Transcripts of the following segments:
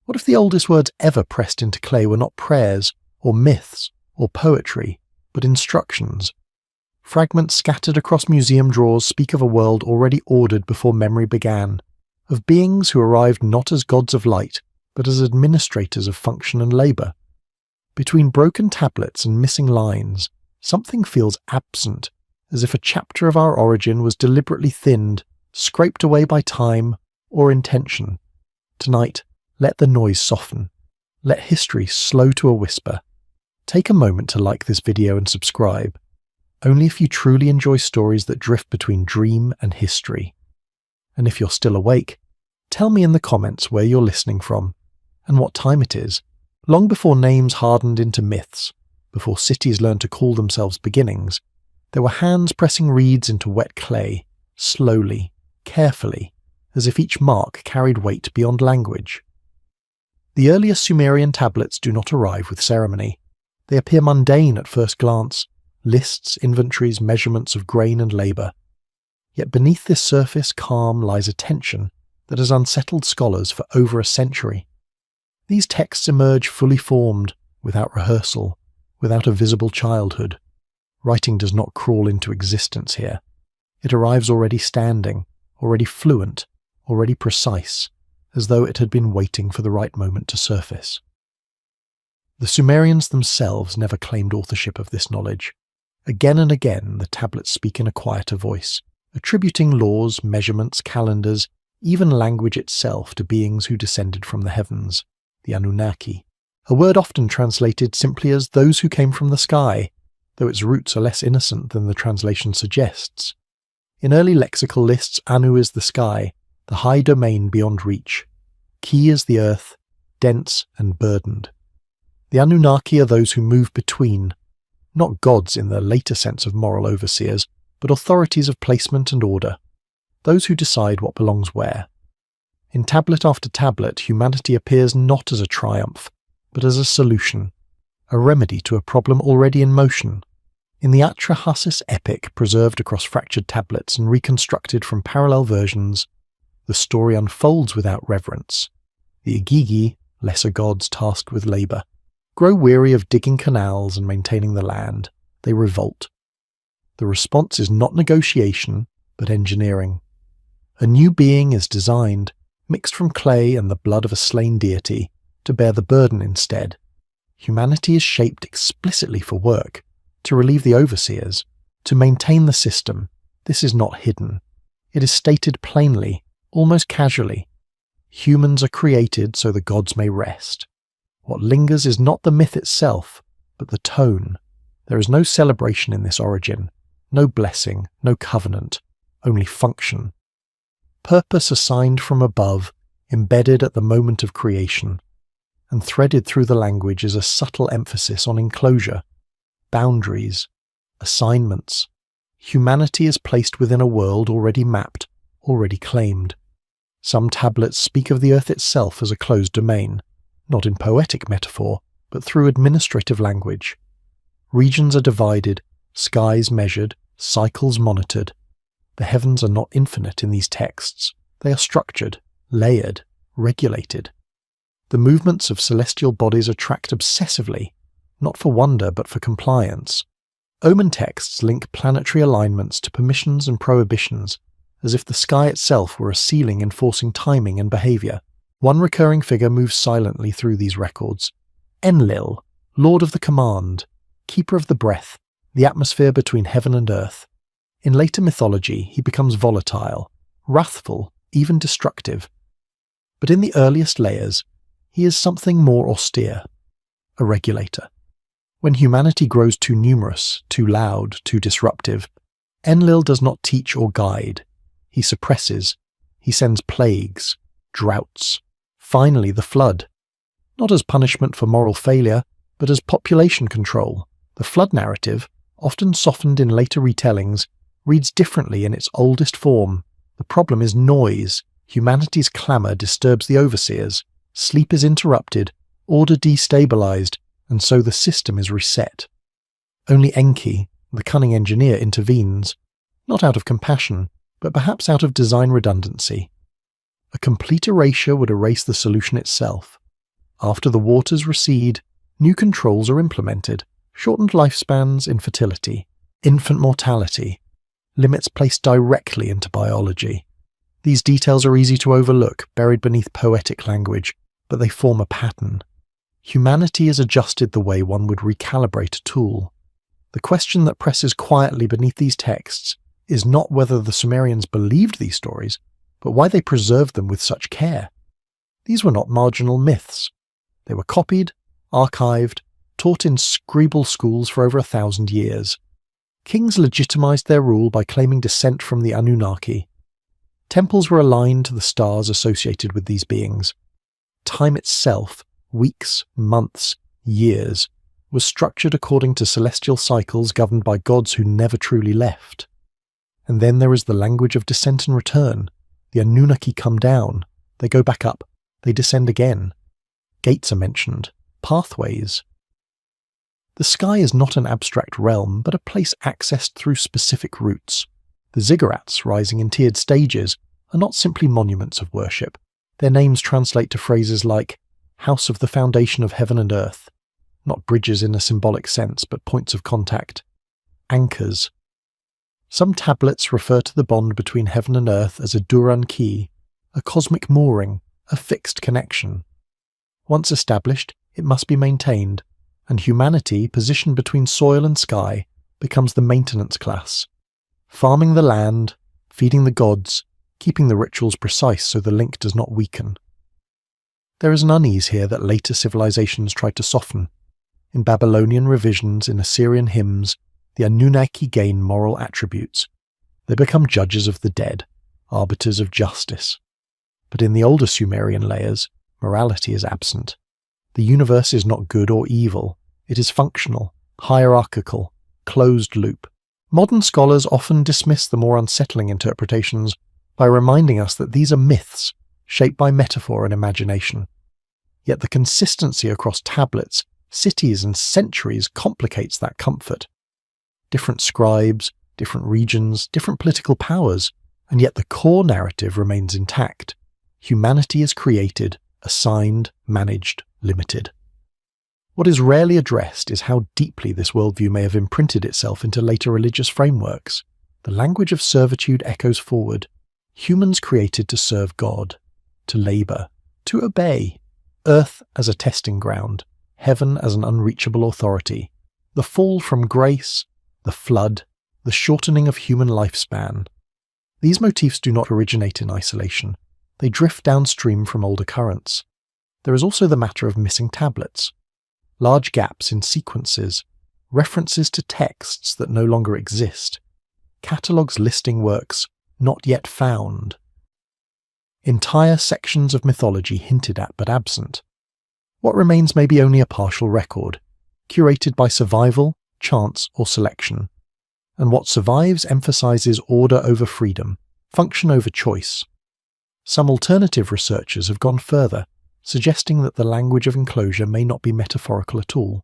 What if the oldest words ever pressed into clay were not prayers, or myths, or poetry, but instructions? Fragments scattered across museum drawers speak of a world already ordered before memory began, of beings who arrived not as gods of light, but as administrators of function and labour. Between broken tablets and missing lines, something feels absent, as if a chapter of our origin was deliberately thinned, scraped away by time or intention. Tonight, let the noise soften. Let history slow to a whisper. Take a moment to like this video and subscribe. Only if you truly enjoy stories that drift between dream and history. And if you're still awake, tell me in the comments where you're listening from, and what time it is. Long before names hardened into myths, before cities learned to call themselves beginnings, there were hands pressing reeds into wet clay, slowly, carefully, as if each mark carried weight beyond language. The earliest Sumerian tablets do not arrive with ceremony. They appear mundane at first glance, lists, inventories, measurements of grain and labour. Yet beneath this surface calm lies a tension that has unsettled scholars for over a century. These texts emerge fully formed, without rehearsal, without a visible childhood. Writing does not crawl into existence here. It arrives already standing, already fluent, already precise, as though it had been waiting for the right moment to surface. The Sumerians themselves never claimed authorship of this knowledge. Again and again the tablets speak in a quieter voice, attributing laws, measurements, calendars, even language itself to beings who descended from the heavens, the Anunnaki, a word often translated simply as those who came from the sky, though its roots are less innocent than the translation suggests. In early lexical lists, Anu is the sky, the high domain beyond reach. Ki is the earth, dense and burdened. The Anunnaki are those who move between, not gods in the later sense of moral overseers, but authorities of placement and order, those who decide what belongs where. In tablet after tablet, humanity appears not as a triumph, but as a solution, a remedy to a problem already in motion. In the Atrahasis epic, preserved across fractured tablets and reconstructed from parallel versions, the story unfolds without reverence. The Igigi, lesser gods tasked with labour, grow weary of digging canals and maintaining the land. They revolt. The response is not negotiation, but engineering. A new being is designed, mixed from clay and the blood of a slain deity, to bear the burden instead. Humanity is shaped explicitly for work, to relieve the overseers, to maintain the system. This is not hidden. It is stated plainly, almost casually. Humans are created so the gods may rest. What lingers is not the myth itself, but the tone. There is no celebration in this origin, no blessing, no covenant, only function. Purpose assigned from above, embedded at the moment of creation, and threaded through the language is a subtle emphasis on enclosure, boundaries, assignments. Humanity is placed within a world already mapped, already claimed. Some tablets speak of the earth itself as a closed domain, not in poetic metaphor, but through administrative language. Regions are divided, skies measured, cycles monitored. The heavens are not infinite in these texts. They are structured, layered, regulated. The movements of celestial bodies are tracked obsessively, not for wonder but for compliance. Omen texts link planetary alignments to permissions and prohibitions, as if the sky itself were a ceiling enforcing timing and behaviour. One recurring figure moves silently through these records. Enlil, Lord of the Command, Keeper of the Breath, the atmosphere between heaven and earth. In later mythology, he becomes volatile, wrathful, even destructive. But in the earliest layers, he is something more austere, a regulator. When humanity grows too numerous, too loud, too disruptive, Enlil does not teach or guide. He suppresses. He sends plagues, droughts, finally the flood. Not as punishment for moral failure, but as population control. The flood narrative, often softened in later retellings, reads differently in its oldest form. The problem is noise. Humanity's clamour disturbs the overseers. Sleep is interrupted, order destabilized, and so the system is reset. Only Enki, the cunning engineer, intervenes, not out of compassion, but perhaps out of design redundancy. A complete erasure would erase the solution itself. After the waters recede, new controls are implemented: shortened lifespans, infertility, infant mortality, limits placed directly into biology. These details are easy to overlook, buried beneath poetic language, but they form a pattern. Humanity has adjusted the way one would recalibrate a tool. The question that presses quietly beneath these texts is not whether the Sumerians believed these stories, but why they preserved them with such care. These were not marginal myths. They were copied, archived, taught in scribal schools for over 1,000 years. Kings legitimized their rule by claiming descent from the Anunnaki. Temples were aligned to the stars associated with these beings. Time itself, weeks, months, years, was structured according to celestial cycles governed by gods who never truly left. And then there is the language of descent and return. The Anunnaki come down, they go back up, they descend again. Gates are mentioned, pathways. The sky is not an abstract realm, but a place accessed through specific routes. The ziggurats, rising in tiered stages, are not simply monuments of worship. Their names translate to phrases like House of the Foundation of Heaven and Earth, not bridges in a symbolic sense, but points of contact. Anchors. Some tablets refer to the bond between heaven and earth as a Duran key, a cosmic mooring, a fixed connection. Once established, it must be maintained, and humanity, positioned between soil and sky, becomes the maintenance class. Farming the land, feeding the gods, keeping the rituals precise so the link does not weaken. There is an unease here that later civilizations tried to soften. In Babylonian revisions, in Assyrian hymns, the Anunnaki gain moral attributes. They become judges of the dead, arbiters of justice. But in the older Sumerian layers, morality is absent. The universe is not good or evil. It is functional, hierarchical, closed loop. Modern scholars often dismiss the more unsettling interpretations by reminding us that these are myths, shaped by metaphor and imagination. Yet the consistency across tablets, cities, and centuries complicates that comfort. Different scribes, different regions, different political powers, and yet the core narrative remains intact. Humanity is created, assigned, managed, limited. What is rarely addressed is how deeply this worldview may have imprinted itself into later religious frameworks. The language of servitude echoes forward. Humans created to serve God, to labour, to obey. Earth as a testing ground, heaven as an unreachable authority. The fall from grace, the flood, the shortening of human lifespan. These motifs do not originate in isolation. They drift downstream from older currents. There is also the matter of missing tablets. Large gaps in sequences, references to texts that no longer exist, catalogues listing works not yet found. Entire sections of mythology hinted at but absent. What remains may be only a partial record, curated by survival, chance, or selection. And what survives emphasizes order over freedom, function over choice. Some alternative researchers have gone further, suggesting that the language of enclosure may not be metaphorical at all,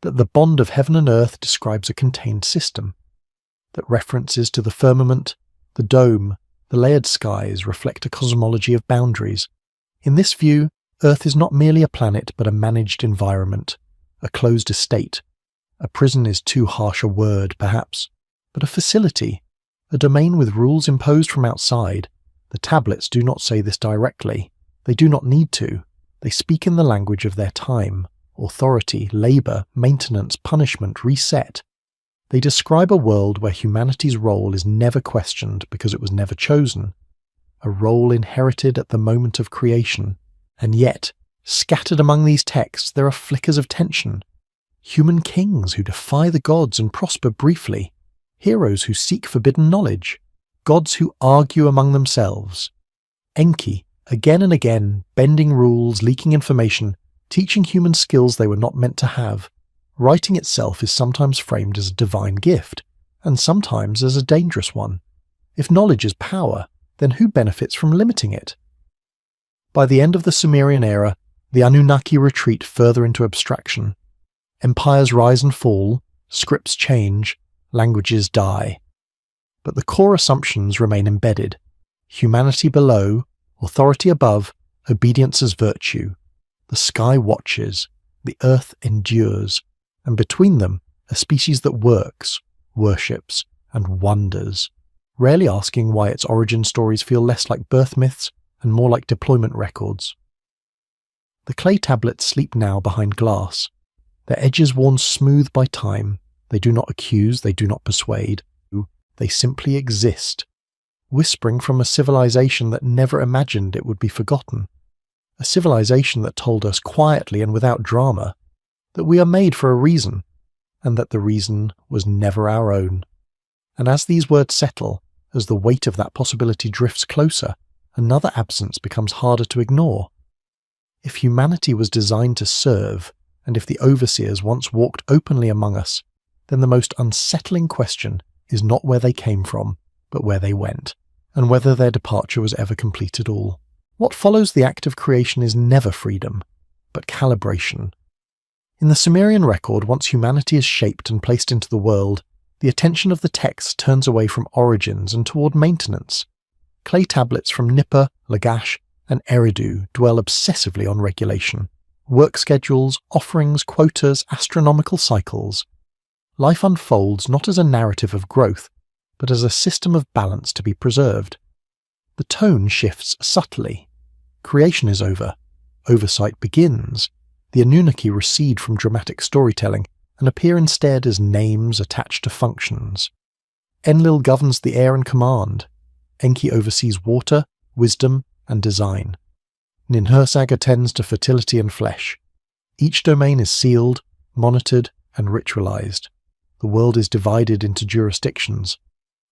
that the bond of heaven and earth describes a contained system, that references to the firmament, the dome, the layered skies reflect a cosmology of boundaries. In this view, Earth is not merely a planet but a managed environment, a closed estate. A prison is too harsh a word, perhaps, but a facility, a domain with rules imposed from outside. The tablets do not say this directly. They do not need to. They speak in the language of their time: authority, labour, maintenance, punishment, reset. They describe a world where humanity's role is never questioned because it was never chosen, a role inherited at the moment of creation. And yet, scattered among these texts, there are flickers of tension. Human kings who defy the gods and prosper briefly, heroes who seek forbidden knowledge, gods who argue among themselves. Enki, again and again, bending rules, leaking information, teaching human skills they were not meant to have. Writing itself is sometimes framed as a divine gift, and sometimes as a dangerous one. If knowledge is power, then who benefits from limiting it? By the end of the Sumerian era, the Anunnaki retreat further into abstraction. Empires rise and fall, scripts change, languages die. But the core assumptions remain embedded: humanity below, authority above, obedience as virtue. The sky watches, the earth endures, and between them, a species that works, worships, and wonders, rarely asking why its origin stories feel less like birth myths and more like deployment records. The clay tablets sleep now behind glass, their edges worn smooth by time. They do not accuse, they do not persuade, they simply exist, whispering from a civilization that never imagined it would be forgotten, a civilization that told us quietly and without drama that we are made for a reason, and that the reason was never our own. And as these words settle, as the weight of that possibility drifts closer, another absence becomes harder to ignore. If humanity was designed to serve, and if the overseers once walked openly among us, then the most unsettling question is not where they came from, but where they went, and whether their departure was ever complete at all. What follows the act of creation is never freedom, but calibration. In the Sumerian record, once humanity is shaped and placed into the world, the attention of the text turns away from origins and toward maintenance. Clay tablets from Nippur, Lagash, and Eridu dwell obsessively on regulation. Work schedules, offerings, quotas, astronomical cycles. Life unfolds not as a narrative of growth, but as a system of balance to be preserved. The tone shifts subtly. Creation is over. Oversight begins. The Anunnaki recede from dramatic storytelling and appear instead as names attached to functions. Enlil governs the air and command. Enki oversees water, wisdom, and design. Ninhursag attends to fertility and flesh. Each domain is sealed, monitored, and ritualized. The world is divided into jurisdictions.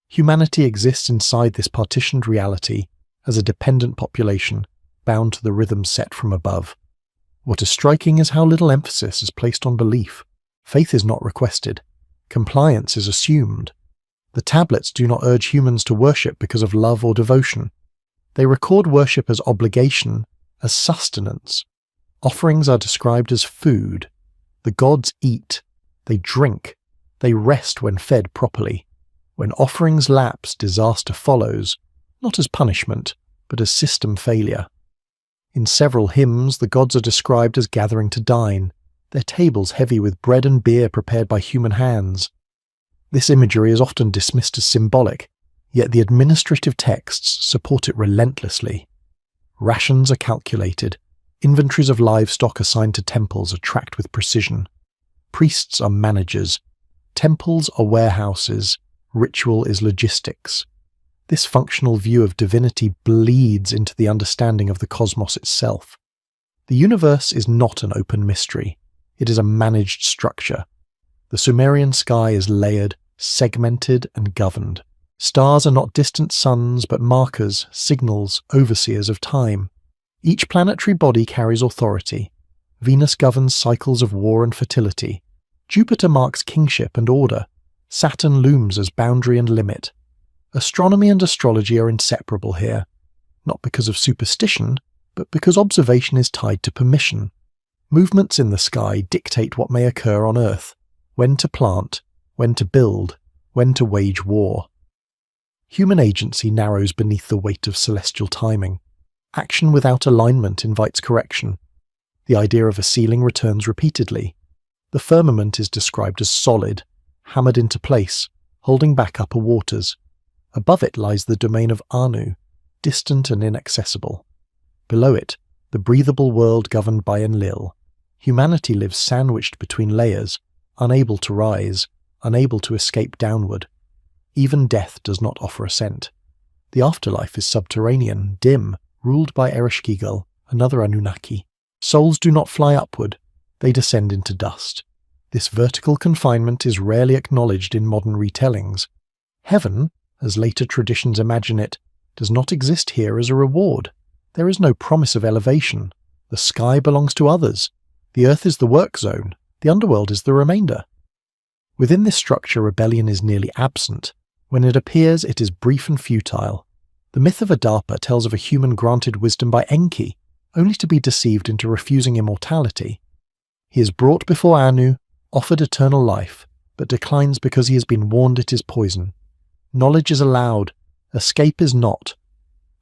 Humanity exists inside this partitioned reality as a dependent population, bound to the rhythms set from above. What is striking is how little emphasis is placed on belief. Faith is not requested. Compliance is assumed. The tablets do not urge humans to worship because of love or devotion. They record worship as obligation, as sustenance. Offerings are described as food. The gods eat. They drink. They rest when fed properly. When offerings lapse, disaster follows, not as punishment, but as system failure. In several hymns, the gods are described as gathering to dine, their tables heavy with bread and beer prepared by human hands. This imagery is often dismissed as symbolic, yet the administrative texts support it relentlessly. Rations are calculated, inventories of livestock assigned to temples are tracked with precision. Priests are managers, temples are warehouses, ritual is logistics. This functional view of divinity bleeds into the understanding of the cosmos itself. The universe is not an open mystery. It is a managed structure. The Sumerian sky is layered, segmented, and governed. Stars are not distant suns, but markers, signals, overseers of time. Each planetary body carries authority. Venus governs cycles of war and fertility. Jupiter marks kingship and order. Saturn looms as boundary and limit. Astronomy and astrology are inseparable here, not because of superstition, but because observation is tied to permission. Movements in the sky dictate what may occur on Earth, when to plant, when to build, when to wage war. Human agency narrows beneath the weight of celestial timing. Action without alignment invites correction. The idea of a ceiling returns repeatedly. The firmament is described as solid, hammered into place, holding back upper waters. Above it lies the domain of Anu, distant and inaccessible. Below it, the breathable world governed by Enlil. Humanity lives sandwiched between layers, unable to rise, unable to escape downward. Even death does not offer ascent. The afterlife is subterranean, dim, ruled by Ereshkigal, another Anunnaki. Souls do not fly upward, they descend into dust. This vertical confinement is rarely acknowledged in modern retellings. Heaven, as later traditions imagine it, does not exist here as a reward. There is no promise of elevation. The sky belongs to others. The earth is the work zone. The underworld is the remainder. Within this structure, rebellion is nearly absent. When it appears, it is brief and futile. The myth of Adapa tells of a human granted wisdom by Enki, only to be deceived into refusing immortality. He is brought before Anu, offered eternal life, but declines because he has been warned it is poison. Knowledge is allowed, escape is not.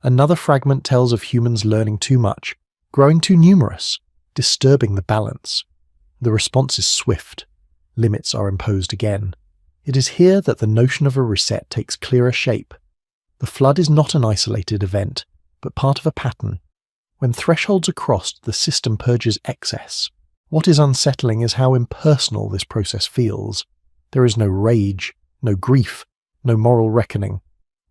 Another fragment tells of humans learning too much, growing too numerous, disturbing the balance. The response is swift. Limits are imposed again. It is here that the notion of a reset takes clearer shape. The flood is not an isolated event, but part of a pattern. When thresholds are crossed, the system purges excess. What is unsettling is how impersonal this process feels. There is no rage, no grief, no moral reckoning.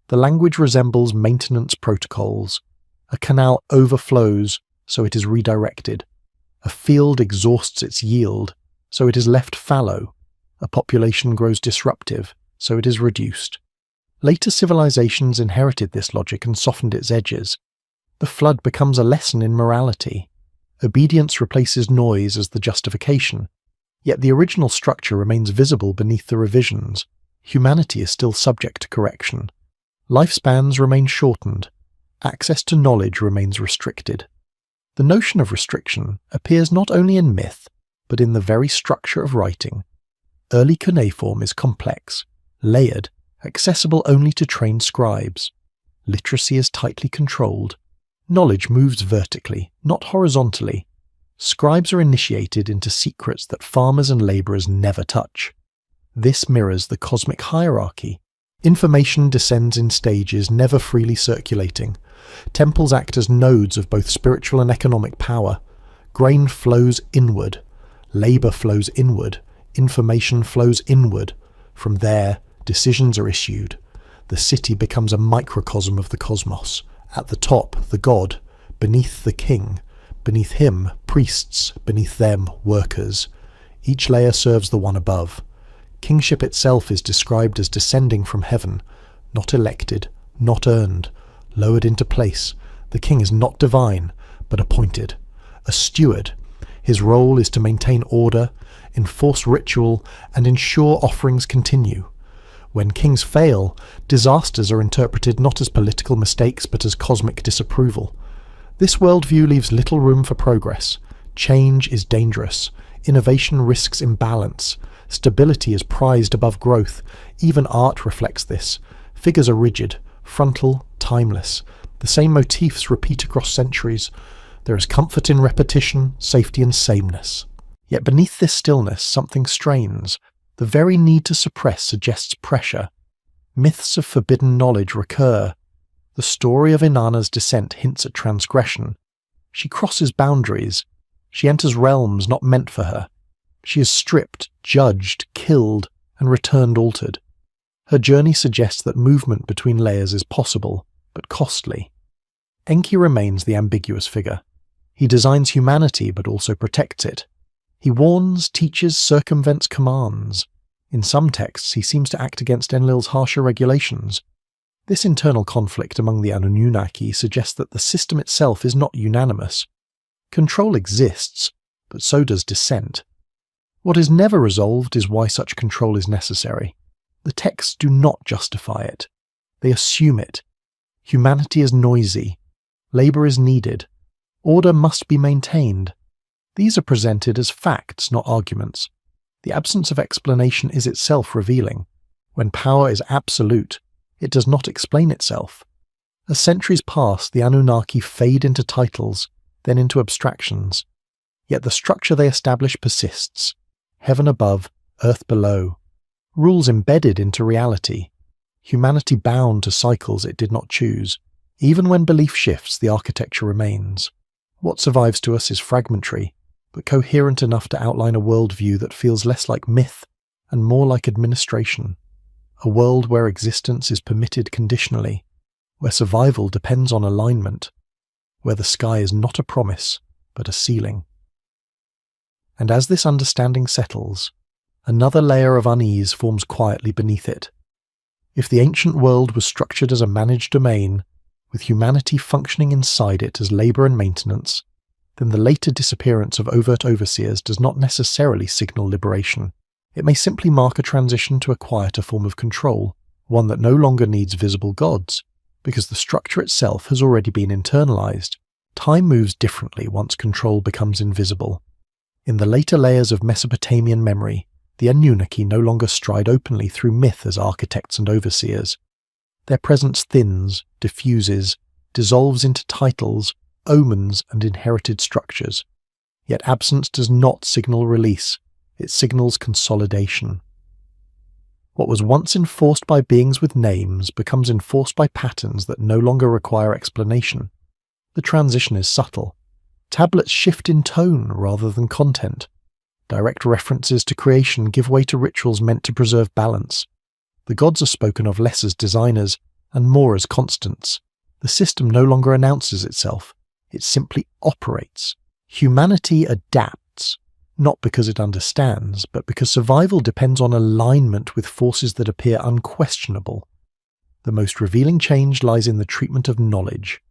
The language resembles maintenance protocols. A canal overflows, so it is redirected. A field exhausts its yield, so it is left fallow. A population grows disruptive, so it is reduced. Later civilizations inherited this logic and softened its edges. The flood becomes a lesson in morality. Obedience replaces noise as the justification. Yet the original structure remains visible beneath the revisions. Humanity is still subject to correction. Lifespans remain shortened. Access to knowledge remains restricted. The notion of restriction appears not only in myth, but in the very structure of writing. Early cuneiform is complex, layered, accessible only to trained scribes. Literacy is tightly controlled. Knowledge moves vertically, not horizontally. Scribes are initiated into secrets that farmers and labourers never touch. This mirrors the cosmic hierarchy. Information descends in stages, never freely circulating. Temples act as nodes of both spiritual and economic power. Grain flows inward. Labour flows inward. Information flows inward. From there, decisions are issued. The city becomes a microcosm of the cosmos. At the top, the god. Beneath, the king. Beneath him, priests. Beneath them, workers. Each layer serves the one above. Kingship itself is described as descending from heaven, not elected, not earned, lowered into place. The king is not divine, but appointed. A steward. His role is to maintain order, enforce ritual, and ensure offerings continue. When kings fail, disasters are interpreted not as political mistakes but as cosmic disapproval. This worldview leaves little room for progress. Change is dangerous. Innovation risks imbalance. Stability is prized above growth. Even art reflects this. Figures are rigid, frontal, timeless. The same motifs repeat across centuries. There is comfort in repetition, safety in sameness. Yet beneath this stillness, something strains. The very need to suppress suggests pressure. Myths of forbidden knowledge recur. The story of Inanna's descent hints at transgression. She crosses boundaries. She enters realms not meant for her. She is stripped, judged, killed, and returned altered. Her journey suggests that movement between layers is possible, but costly. Enki remains the ambiguous figure. He designs humanity but also protects it. He warns, teaches, circumvents, commands. In some texts, he seems to act against Enlil's harsher regulations. This internal conflict among the Anunnaki suggests that the system itself is not unanimous. Control exists, but so does dissent. What is never resolved is why such control is necessary. The texts do not justify it. They assume it. Humanity is noisy. Labour is needed. Order must be maintained. These are presented as facts, not arguments. The absence of explanation is itself revealing. When power is absolute, it does not explain itself. As centuries pass, the Anunnaki fade into titles, then into abstractions. Yet the structure they establish persists. Heaven above, earth below. Rules embedded into reality. Humanity bound to cycles it did not choose. Even when belief shifts, the architecture remains. What survives to us is fragmentary, but coherent enough to outline a worldview that feels less like myth and more like administration. A world where existence is permitted conditionally, where survival depends on alignment, where the sky is not a promise, but a ceiling. And as this understanding settles, another layer of unease forms quietly beneath it. If the ancient world was structured as a managed domain, with humanity functioning inside it as labour and maintenance, then the later disappearance of overt overseers does not necessarily signal liberation. It may simply mark a transition to a quieter form of control, one that no longer needs visible gods, because the structure itself has already been internalized. Time moves differently once control becomes invisible. In the later layers of Mesopotamian memory, the Anunnaki no longer stride openly through myth as architects and overseers. Their presence thins, diffuses, dissolves into titles, omens, and inherited structures. Yet absence does not signal release, it signals consolidation. What was once enforced by beings with names becomes enforced by patterns that no longer require explanation. The transition is subtle. Tablets shift in tone rather than content. Direct references to creation give way to rituals meant to preserve balance. The gods are spoken of less as designers and more as constants. The system no longer announces itself, it simply operates. Humanity adapts, not because it understands, but because survival depends on alignment with forces that appear unquestionable. The most revealing change lies in the treatment of knowledge.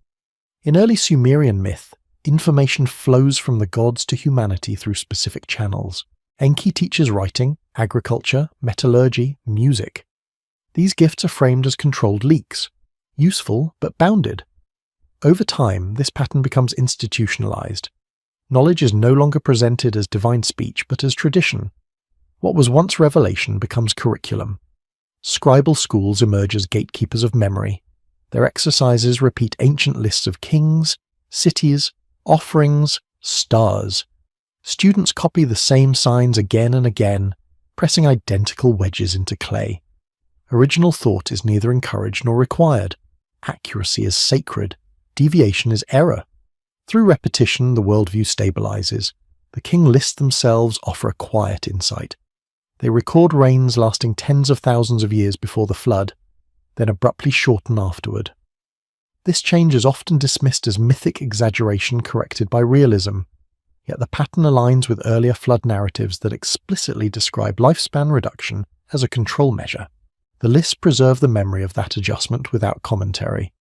In early Sumerian myth, information flows from the gods to humanity through specific channels. Enki teaches writing, agriculture, metallurgy, music. These gifts are framed as controlled leaks, useful but bounded. Over time, this pattern becomes institutionalized. Knowledge is no longer presented as divine speech but as tradition. What was once revelation becomes curriculum. Scribal schools emerge as gatekeepers of memory. Their exercises repeat ancient lists of kings, cities, offerings, stars. Students copy the same signs again and again, pressing identical wedges into clay. Original thought is neither encouraged nor required. Accuracy is sacred. Deviation is error. Through repetition, the worldview stabilizes. The king lists themselves offer a quiet insight. They record reigns lasting tens of thousands of years before the flood, then abruptly shorten afterward. This change is often dismissed as mythic exaggeration corrected by realism, yet the pattern aligns with earlier flood narratives that explicitly describe lifespan reduction as a control measure. The lists preserve the memory of that adjustment without commentary.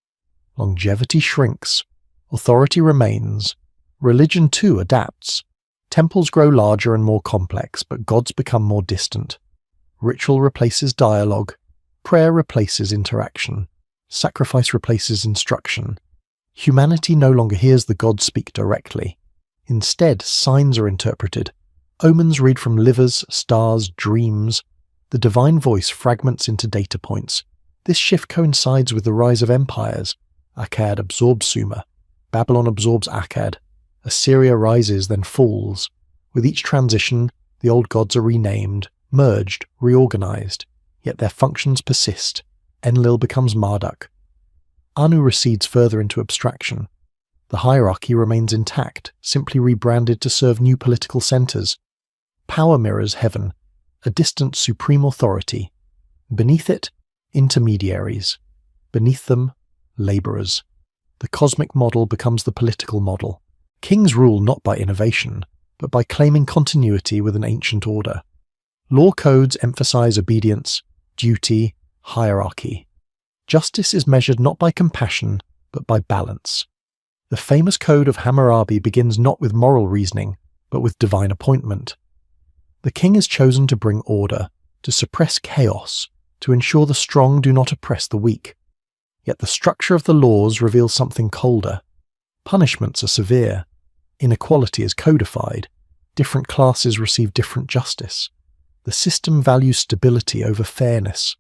Longevity shrinks. Authority remains. Religion too adapts. Temples grow larger and more complex, but gods become more distant. Ritual replaces dialogue. Prayer replaces interaction. Sacrifice replaces instruction. Humanity no longer hears the gods speak directly. Instead, signs are interpreted. Omens read from livers, stars, dreams. The divine voice fragments into data points. This shift coincides with the rise of empires. Akkad absorbs Sumer. Babylon absorbs Akkad. Assyria rises, then falls. With each transition, the old gods are renamed, merged, reorganized. Yet their functions persist. Enlil becomes Marduk. Anu recedes further into abstraction. The hierarchy remains intact, simply rebranded to serve new political centers. Power mirrors heaven, a distant supreme authority. Beneath it, intermediaries. Beneath them, laborers. The cosmic model becomes the political model. Kings rule not by innovation, but by claiming continuity with an ancient order. Law codes emphasize obedience, duty, hierarchy. Justice is measured not by compassion, but by balance. The famous code of Hammurabi begins not with moral reasoning, but with divine appointment. The king is chosen to bring order, to suppress chaos, to ensure the strong do not oppress the weak. Yet the structure of the laws reveals something colder. Punishments are severe. Inequality is codified. Different classes receive different justice. The system values stability over fairness.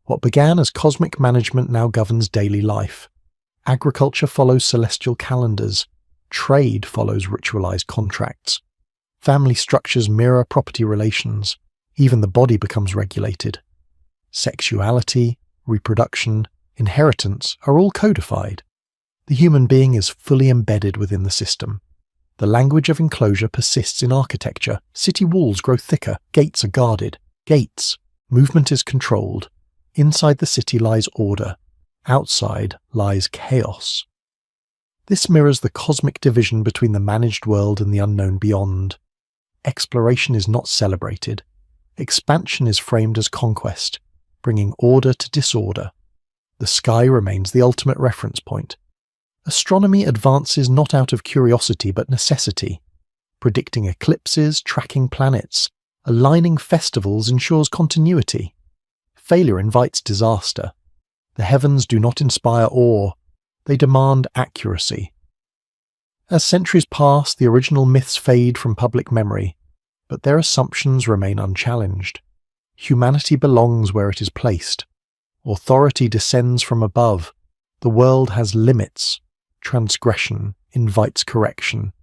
What began as cosmic management now governs daily life. Agriculture follows celestial calendars. Trade follows ritualized contracts. Family structures mirror property relations. Even the body becomes regulated. Sexuality, reproduction, inheritance are all codified. The human being is fully embedded within the system. The language of enclosure persists in architecture. City walls grow thicker. Gates are guarded. Gates. Movement is controlled. Inside the city lies order. Outside lies chaos. This mirrors the cosmic division between the managed world and the unknown beyond. Exploration is not celebrated. Expansion is framed as conquest, bringing order to disorder. The sky remains the ultimate reference point. Astronomy advances not out of curiosity but necessity. Predicting eclipses, tracking planets, aligning festivals ensures continuity. Failure invites disaster. The heavens do not inspire awe, they demand accuracy. As centuries pass, the original myths fade from public memory, but their assumptions remain unchallenged. Humanity belongs where it is placed. Authority descends from above. The world has limits. Transgression invites correction.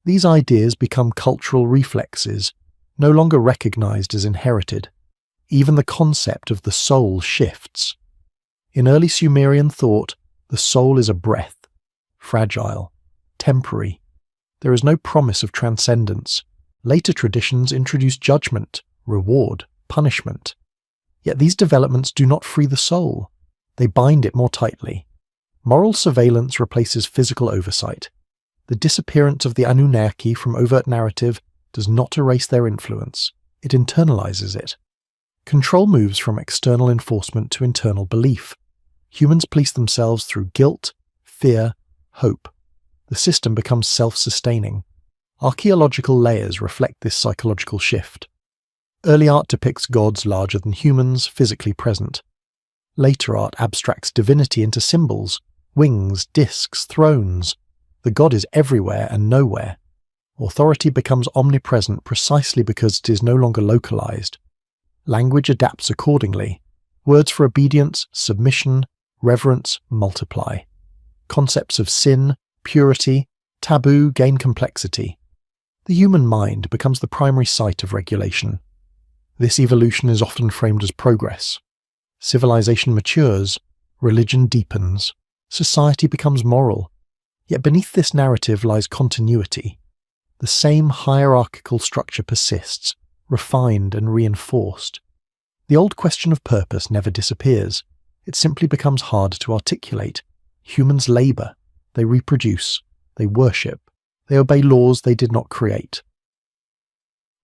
These ideas become cultural reflexes, no longer recognized as inherited. Even the concept of the soul shifts. In early Sumerian thought, the soul is a breath, fragile, temporary. There is no promise of transcendence. Later traditions introduce judgment, reward, punishment. Yet these developments do not free the soul. They bind it more tightly. Moral surveillance replaces physical oversight. The disappearance of the Anunnaki from overt narrative does not erase their influence. It internalizes it. Control moves from external enforcement to internal belief. Humans police themselves through guilt, fear, hope. The system becomes self-sustaining. Archaeological layers reflect this psychological shift. Early art depicts gods larger than humans, physically present. Later art abstracts divinity into symbols, wings, discs, thrones. The god is everywhere and nowhere. Authority becomes omnipresent precisely because it is no longer localized. Language adapts accordingly. Words for obedience, submission, reverence multiply. Concepts of sin, purity, taboo gain complexity. The human mind becomes the primary site of regulation. This evolution is often framed as progress. Civilization matures, religion deepens, society becomes moral. Yet beneath this narrative lies continuity. The same hierarchical structure persists, refined and reinforced. The old question of purpose never disappears. It simply becomes harder to articulate. Humans labor, they reproduce, they worship, they obey laws they did not create.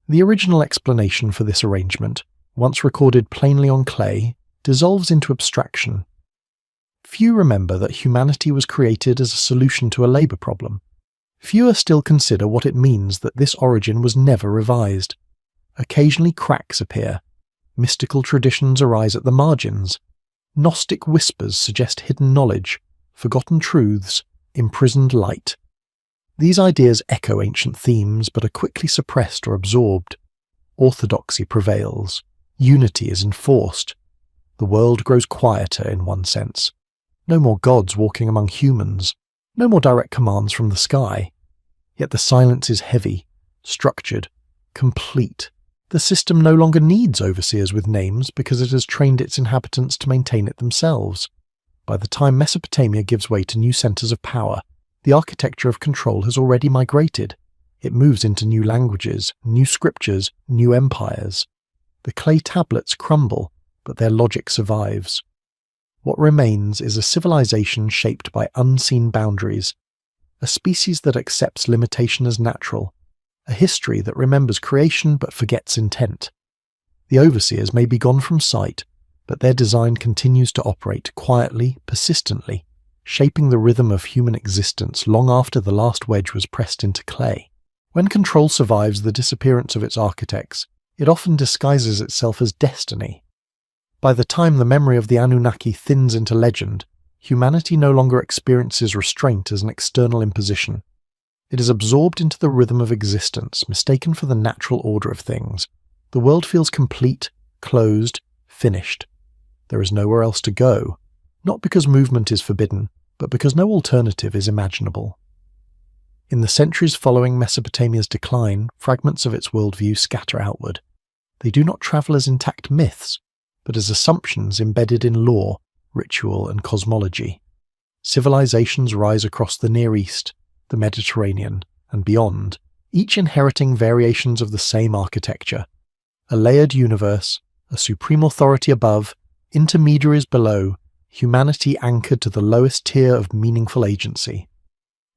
The original explanation for this arrangement, once recorded plainly on clay, dissolves into abstraction. Few remember that humanity was created as a solution to a labor problem. Fewer still consider what it means that this origin was never revised. Occasionally cracks appear. Mystical traditions arise at the margins. Gnostic whispers suggest hidden knowledge, forgotten truths, imprisoned light. These ideas echo ancient themes but are quickly suppressed or absorbed. Orthodoxy prevails. Unity is enforced. The world grows quieter in one sense. No more gods walking among humans. No more direct commands from the sky. Yet the silence is heavy, structured, complete. The system no longer needs overseers with names because it has trained its inhabitants to maintain it themselves. By the time Mesopotamia gives way to new centers of power, the architecture of control has already migrated. It moves into new languages, new scriptures, new empires. The clay tablets crumble, but their logic survives. What remains is a civilization shaped by unseen boundaries, a species that accepts limitation as natural, a history that remembers creation but forgets intent. The overseers may be gone from sight, but their design continues to operate quietly, persistently, shaping the rhythm of human existence long after the last wedge was pressed into clay. When control survives the disappearance of its architects, it often disguises itself as destiny. By the time the memory of the Anunnaki thins into legend, humanity no longer experiences restraint as an external imposition. It is absorbed into the rhythm of existence, mistaken for the natural order of things. The world feels complete, closed, finished. There is nowhere else to go, not because movement is forbidden, but because no alternative is imaginable. In the centuries following Mesopotamia's decline, fragments of its worldview scatter outward. They do not travel as intact myths, but as assumptions embedded in law, ritual, and cosmology. Civilizations rise across the Near East, the Mediterranean, and beyond, each inheriting variations of the same architecture. A layered universe, a supreme authority above, intermediaries below, humanity anchored to the lowest tier of meaningful agency.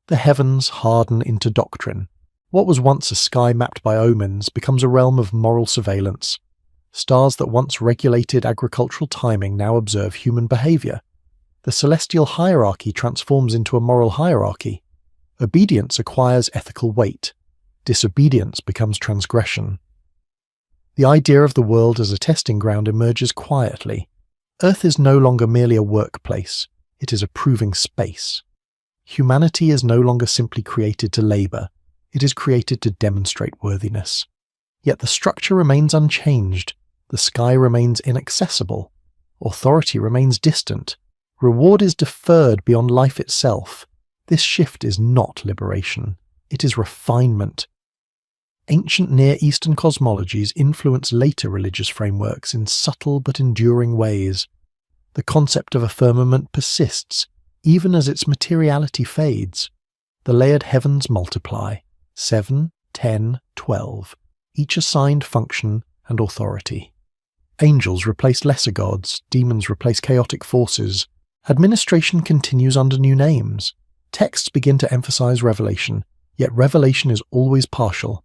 The heavens harden into doctrine. What was once a sky mapped by omens becomes a realm of moral surveillance. Stars that once regulated agricultural timing now observe human behavior. The celestial hierarchy transforms into a moral hierarchy. Obedience acquires ethical weight. Disobedience becomes transgression. The idea of the world as a testing ground emerges quietly. Earth is no longer merely a workplace. It is a proving space. Humanity is no longer simply created to labor. It is created to demonstrate worthiness. Yet the structure remains unchanged. The sky remains inaccessible. Authority remains distant. Reward is deferred beyond life itself. This shift is not liberation. It is refinement. Ancient Near Eastern cosmologies influence later religious frameworks in subtle but enduring ways. The concept of a firmament persists, even as its materiality fades. The layered heavens multiply, 7, 10, 12, each assigned function and authority. Angels replace lesser gods, demons replace chaotic forces. Administration continues under new names. Texts begin to emphasize revelation, yet revelation is always partial.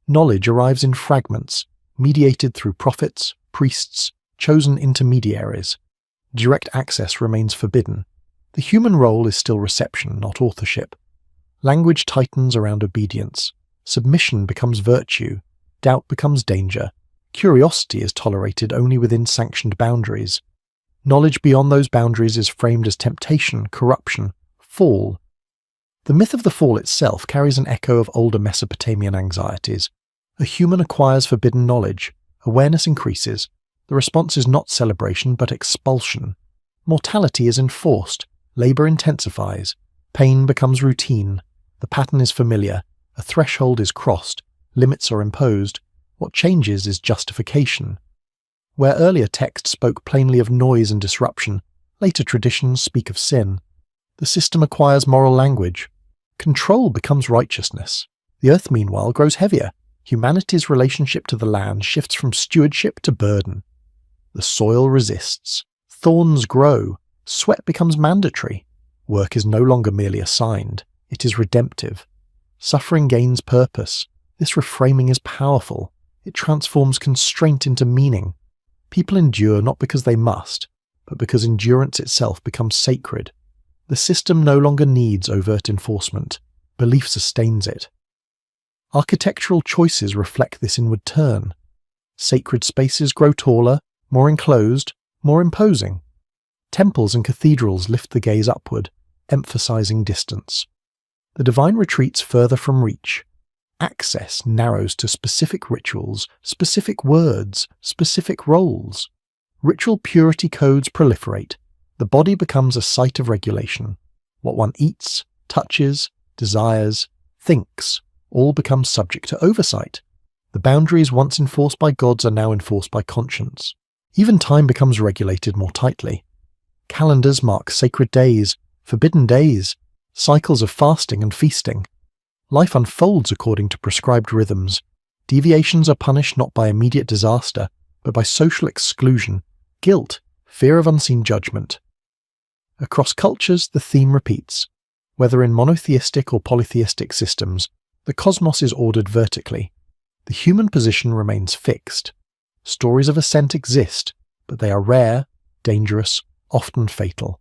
Knowledge arrives in fragments, mediated through prophets, priests, chosen intermediaries. Direct access remains forbidden. The human role is still reception, not authorship. Language tightens around obedience. Submission becomes virtue. Doubt becomes danger. Curiosity is tolerated only within sanctioned boundaries. Knowledge beyond those boundaries is framed as temptation, corruption, fall. The myth of the fall itself carries an echo of older Mesopotamian anxieties. A human acquires forbidden knowledge. Awareness increases. The response is not celebration, but expulsion. Mortality is enforced. Labor intensifies. Pain becomes routine. The pattern is familiar. A threshold is crossed. Limits are imposed. What changes is justification. Where earlier texts spoke plainly of noise and disruption, later traditions speak of sin. The system acquires moral language. Control becomes righteousness. The earth, meanwhile, grows heavier. Humanity's relationship to the land shifts from stewardship to burden. The soil resists. Thorns grow. Sweat becomes mandatory. Work is no longer merely assigned. It is redemptive. Suffering gains purpose. This reframing is powerful. It transforms constraint into meaning. People endure not because they must, but because endurance itself becomes sacred. The system no longer needs overt enforcement. Belief sustains it. Architectural choices reflect this inward turn. Sacred spaces grow taller, more enclosed, more imposing. Temples and cathedrals lift the gaze upward, emphasizing distance. The divine retreats further from reach. Access narrows to specific rituals, specific words, specific roles. Ritual purity codes proliferate. The body becomes a site of regulation. What one eats, touches, desires, thinks, all becomes subject to oversight. The boundaries once enforced by gods are now enforced by conscience. Even time becomes regulated more tightly. Calendars mark sacred days, forbidden days, cycles of fasting and feasting. Life unfolds according to prescribed rhythms. Deviations are punished not by immediate disaster, but by social exclusion, guilt, fear of unseen judgment. Across cultures, the theme repeats. Whether in monotheistic or polytheistic systems, the cosmos is ordered vertically. The human position remains fixed. Stories of ascent exist, but they are rare, dangerous, often fatal.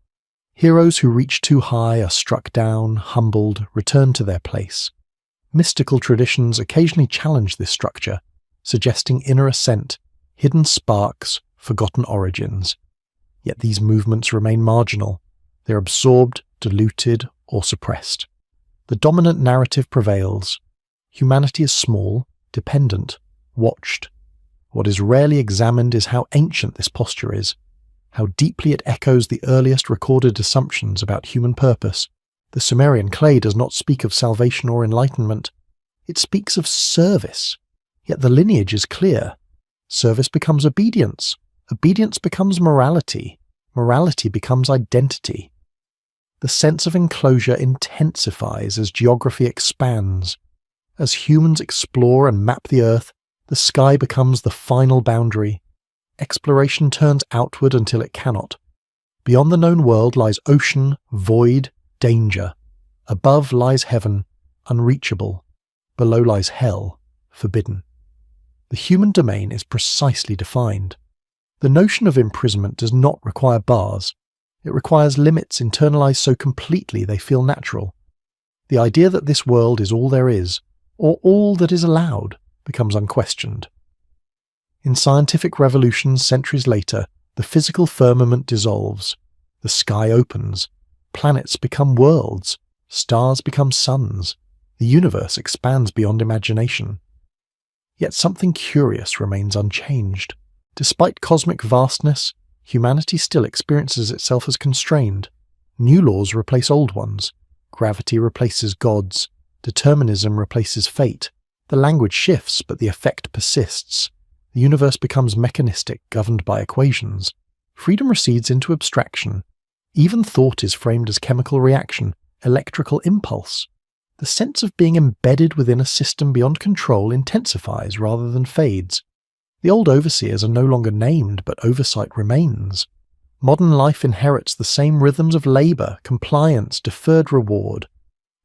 Heroes who reach too high are struck down, humbled, return to their place. Mystical traditions occasionally challenge this structure, suggesting inner ascent, hidden sparks, forgotten origins. Yet these movements remain marginal. They're absorbed, diluted, or suppressed. The dominant narrative prevails. Humanity is small, dependent, watched. What is rarely examined is how ancient this posture is, how deeply it echoes the earliest recorded assumptions about human purpose. The Sumerian clay does not speak of salvation or enlightenment. It speaks of service. Yet the lineage is clear. Service becomes obedience. Obedience becomes morality. Morality becomes identity. The sense of enclosure intensifies as geography expands. As humans explore and map the earth, the sky becomes the final boundary. Exploration turns outward until it cannot. Beyond the known world lies ocean, void, danger. Above lies heaven, unreachable. Below lies hell, forbidden. The human domain is precisely defined. The notion of imprisonment does not require bars. It requires limits internalized so completely they feel natural. The idea that this world is all there is, or all that is allowed, becomes unquestioned. In scientific revolutions centuries later, the physical firmament dissolves. The sky opens. Planets become worlds. Stars become suns. The universe expands beyond imagination. Yet something curious remains unchanged. Despite cosmic vastness, humanity still experiences itself as constrained. New laws replace old ones. Gravity replaces gods. Determinism replaces fate. The language shifts, but the effect persists. The universe becomes mechanistic, governed by equations. Freedom recedes into abstraction. Even thought is framed as chemical reaction, electrical impulse. The sense of being embedded within a system beyond control intensifies rather than fades. The old overseers are no longer named, but oversight remains. Modern life inherits the same rhythms of labour, compliance, deferred reward.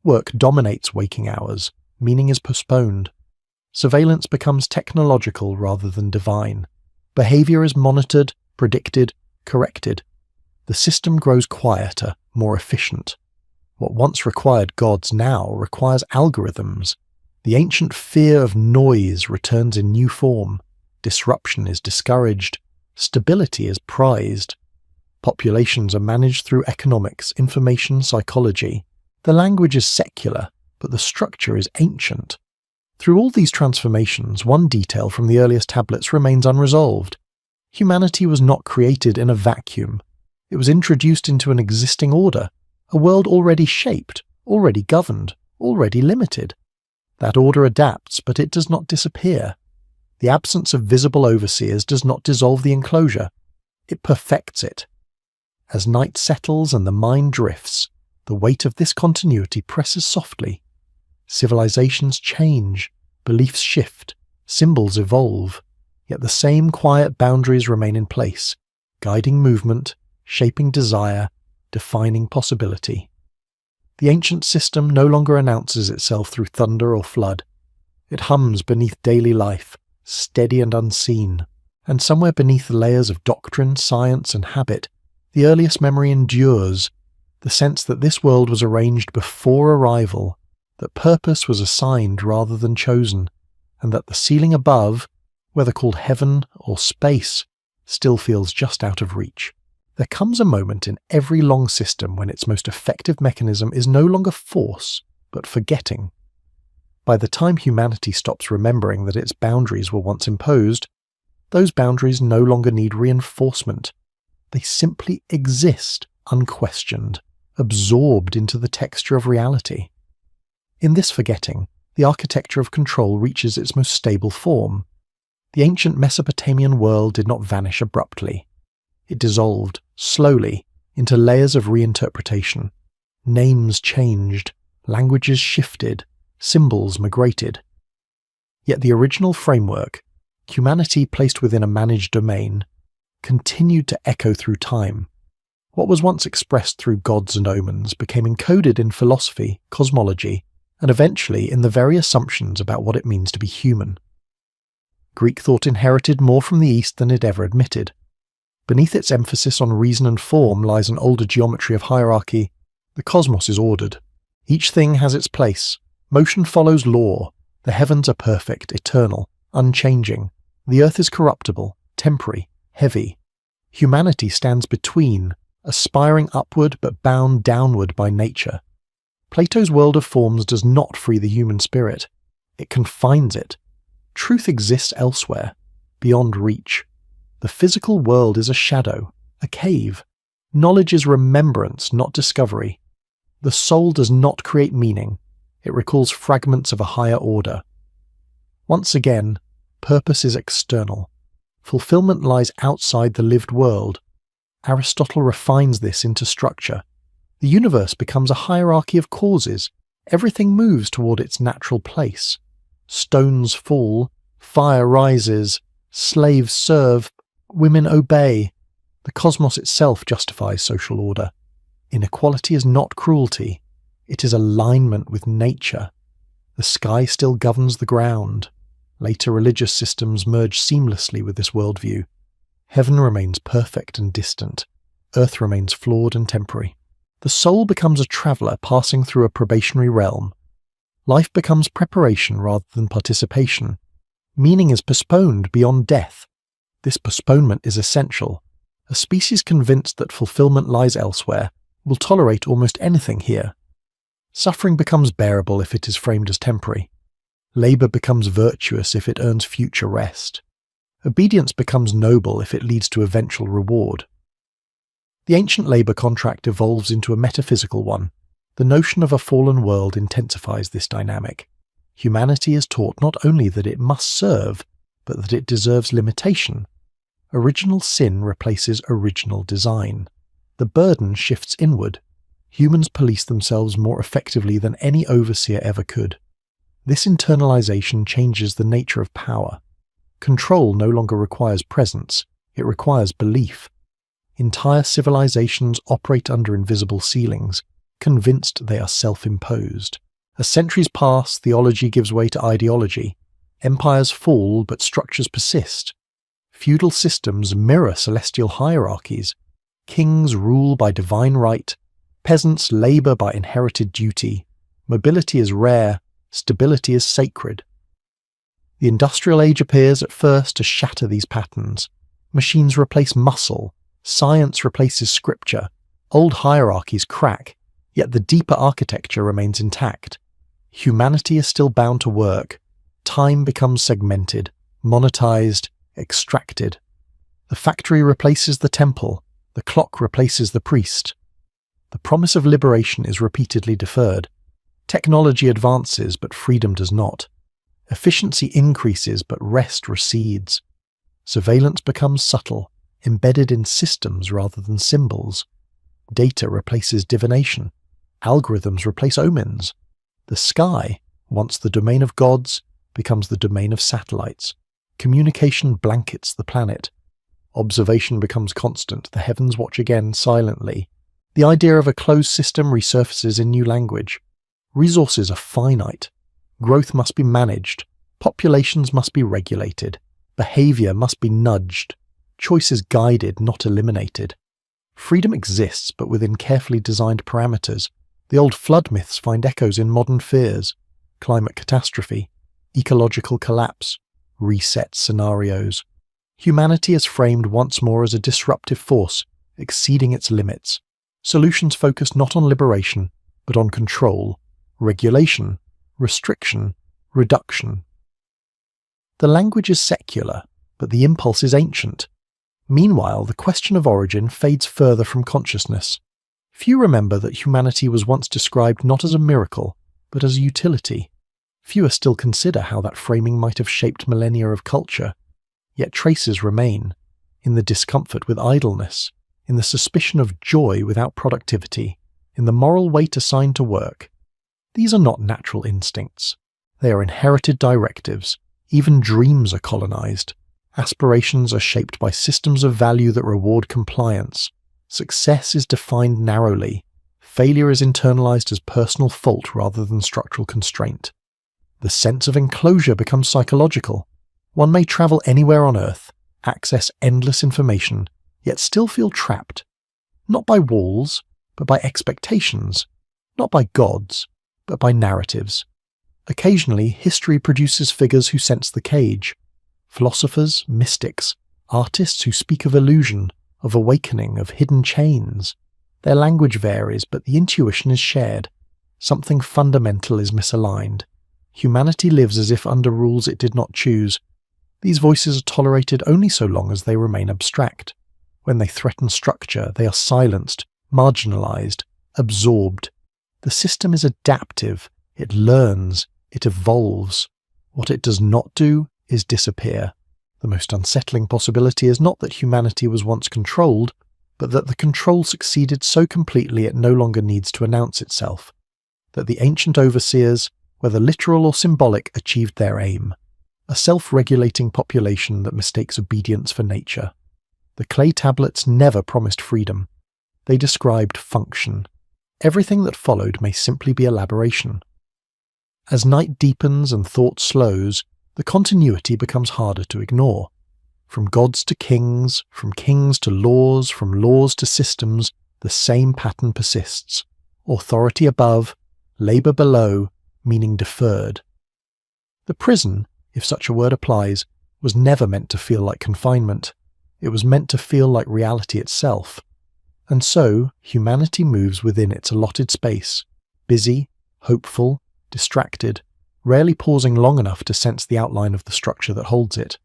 Work dominates waking hours. Meaning is postponed. Surveillance becomes technological rather than divine. Behaviour is monitored, predicted, corrected. The system grows quieter, more efficient. What once required gods now requires algorithms. The ancient fear of noise returns in new form. Disruption is discouraged. Stability is prized. Populations are managed through economics, information, psychology. The language is secular, but the structure is ancient. Through all these transformations, one detail from the earliest tablets remains unresolved. Humanity was not created in a vacuum. It was introduced into an existing order, a world already shaped, already governed, already limited. That order adapts, but it does not disappear. The absence of visible overseers does not dissolve the enclosure. It perfects it. As night settles and the mind drifts, the weight of this continuity presses softly. Civilizations change, beliefs shift, symbols evolve, yet the same quiet boundaries remain in place, guiding movement, shaping desire, defining possibility. The ancient system no longer announces itself through thunder or flood. It hums beneath daily life, steady and unseen, and somewhere beneath the layers of doctrine, science, and habit, the earliest memory endures, the sense that this world was arranged before arrival, that purpose was assigned rather than chosen, and that the ceiling above, whether called heaven or space, still feels just out of reach. There comes a moment in every long system when its most effective mechanism is no longer force, but forgetting. By the time humanity stops remembering that its boundaries were once imposed, those boundaries no longer need reinforcement. They simply exist, unquestioned, absorbed into the texture of reality. In this forgetting, the architecture of control reaches its most stable form. The ancient Mesopotamian world did not vanish abruptly. It dissolved, slowly, into layers of reinterpretation. Names changed, languages shifted, symbols migrated. Yet the original framework, humanity placed within a managed domain, continued to echo through time. What was once expressed through gods and omens became encoded in philosophy, cosmology, and eventually in the very assumptions about what it means to be human. Greek thought inherited more from the East than it ever admitted. Beneath its emphasis on reason and form lies an older geometry of hierarchy. The cosmos is ordered. Each thing has its place. Motion follows law. The heavens are perfect, eternal, unchanging. The earth is corruptible, temporary, heavy. Humanity stands between, aspiring upward but bound downward by nature. Plato's world of forms does not free the human spirit. It confines it. Truth exists elsewhere, beyond reach. The physical world is a shadow, a cave. Knowledge is remembrance, not discovery. The soul does not create meaning. It recalls fragments of a higher order. Once again, purpose is external. Fulfillment lies outside the lived world. Aristotle refines this into structure. The universe becomes a hierarchy of causes. Everything moves toward its natural place. Stones fall, fire rises, slaves serve, women obey. The cosmos itself justifies social order. Inequality is not cruelty. It is alignment with nature. The sky still governs the ground. Later religious systems merge seamlessly with this worldview. Heaven remains perfect and distant. Earth remains flawed and temporary. The soul becomes a traveller passing through a probationary realm. Life becomes preparation rather than participation. Meaning is postponed beyond death. This postponement is essential. A species convinced that fulfillment lies elsewhere will tolerate almost anything here. Suffering becomes bearable if it is framed as temporary. Labour becomes virtuous if it earns future rest. Obedience becomes noble if it leads to eventual reward. The ancient labour contract evolves into a metaphysical one. The notion of a fallen world intensifies this dynamic. Humanity is taught not only that it must serve, but that it deserves limitation. Original sin replaces original design. The burden shifts inward. Humans police themselves more effectively than any overseer ever could. This internalization changes the nature of power. Control no longer requires presence, it requires belief. Entire civilizations operate under invisible ceilings, convinced they are self-imposed. As centuries pass, theology gives way to ideology. Empires fall, but structures persist. Feudal systems mirror celestial hierarchies. Kings rule by divine right. Peasants labor by inherited duty. Mobility is rare. Stability is sacred. The industrial age appears at first to shatter these patterns. Machines replace muscle. Science replaces scripture. Old hierarchies crack, yet the deeper architecture remains intact. Humanity is still bound to work. Time becomes segmented, monetized, extracted. The factory replaces the temple. The clock replaces the priest. The promise of liberation is repeatedly deferred. Technology advances, but freedom does not. Efficiency increases, but rest recedes. Surveillance becomes subtle, embedded in systems rather than symbols. Data replaces divination. Algorithms replace omens. The sky, once the domain of gods, becomes the domain of satellites. Communication blankets the planet. Observation becomes constant. The heavens watch again silently. The idea of a closed system resurfaces in new language. Resources are finite. Growth must be managed. Populations must be regulated. Behavior must be nudged. Choice is guided, not eliminated. Freedom exists, but within carefully designed parameters. The old flood myths find echoes in modern fears. Climate catastrophe, ecological collapse, reset scenarios. Humanity is framed once more as a disruptive force, exceeding its limits. Solutions focus not on liberation, but on control, regulation, restriction, reduction. The language is secular, but the impulse is ancient. Meanwhile, the question of origin fades further from consciousness. Few remember that humanity was once described not as a miracle, but as a utility. Fewer still consider how that framing might have shaped millennia of culture. Yet traces remain, in the discomfort with idleness, in the suspicion of joy without productivity, in the moral weight assigned to work. These are not natural instincts. They are inherited directives. Even dreams are colonized. Aspirations are shaped by systems of value that reward compliance. Success is defined narrowly. Failure is internalized as personal fault rather than structural constraint. The sense of enclosure becomes psychological. One may travel anywhere on Earth, access endless information, yet still feel trapped. Not by walls, but by expectations. Not by gods, but by narratives. Occasionally, history produces figures who sense the cage. Philosophers, mystics, artists who speak of illusion, of awakening, of hidden chains. Their language varies, but the intuition is shared. Something fundamental is misaligned. Humanity lives as if under rules it did not choose. These voices are tolerated only so long as they remain abstract. When they threaten structure, they are silenced, marginalized, absorbed. The system is adaptive. It learns. It evolves. What it does not do is disappear. The most unsettling possibility is not that humanity was once controlled, but that the control succeeded so completely it no longer needs to announce itself. That the ancient overseers, whether literal or symbolic, achieved their aim. A self-regulating population that mistakes obedience for nature. The clay tablets never promised freedom. They described function. Everything that followed may simply be elaboration. As night deepens and thought slows, the continuity becomes harder to ignore. From gods to kings, from kings to laws, from laws to systems, the same pattern persists. Authority above, labor below, meaning deferred. The prison, if such a word applies, was never meant to feel like confinement. It was meant to feel like reality itself. And so, humanity moves within its allotted space, busy, hopeful, distracted, rarely pausing long enough to sense the outline of the structure that holds it.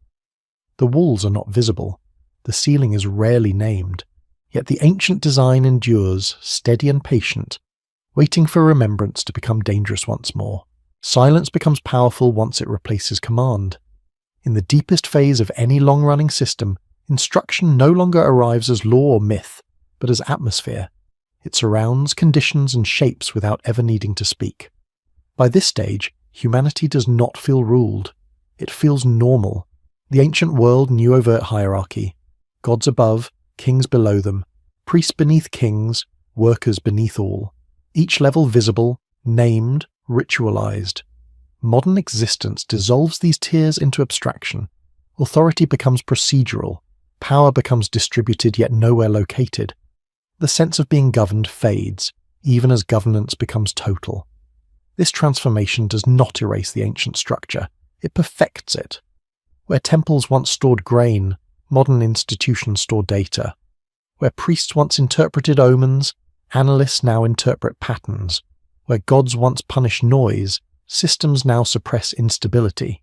The walls are not visible. The ceiling is rarely named. Yet the ancient design endures, steady and patient. waiting for remembrance to become dangerous once more. Silence becomes powerful once it replaces command. In the deepest phase of any long-running system, instruction no longer arrives as law or myth, but as atmosphere. It surrounds, conditions, and shapes without ever needing to speak. By this stage, humanity does not feel ruled. It feels normal. The ancient world knew overt hierarchy. Gods above, kings below them, priests beneath kings, workers beneath all. Each level visible, named, ritualized. Modern existence dissolves these tiers into abstraction. Authority becomes procedural. Power becomes distributed yet nowhere located. The sense of being governed fades, even as governance becomes total. This transformation does not erase the ancient structure, it perfects it. Where temples once stored grain, modern institutions store data. Where priests once interpreted omens, analysts now interpret patterns. Where gods once punished noise, systems now suppress instability.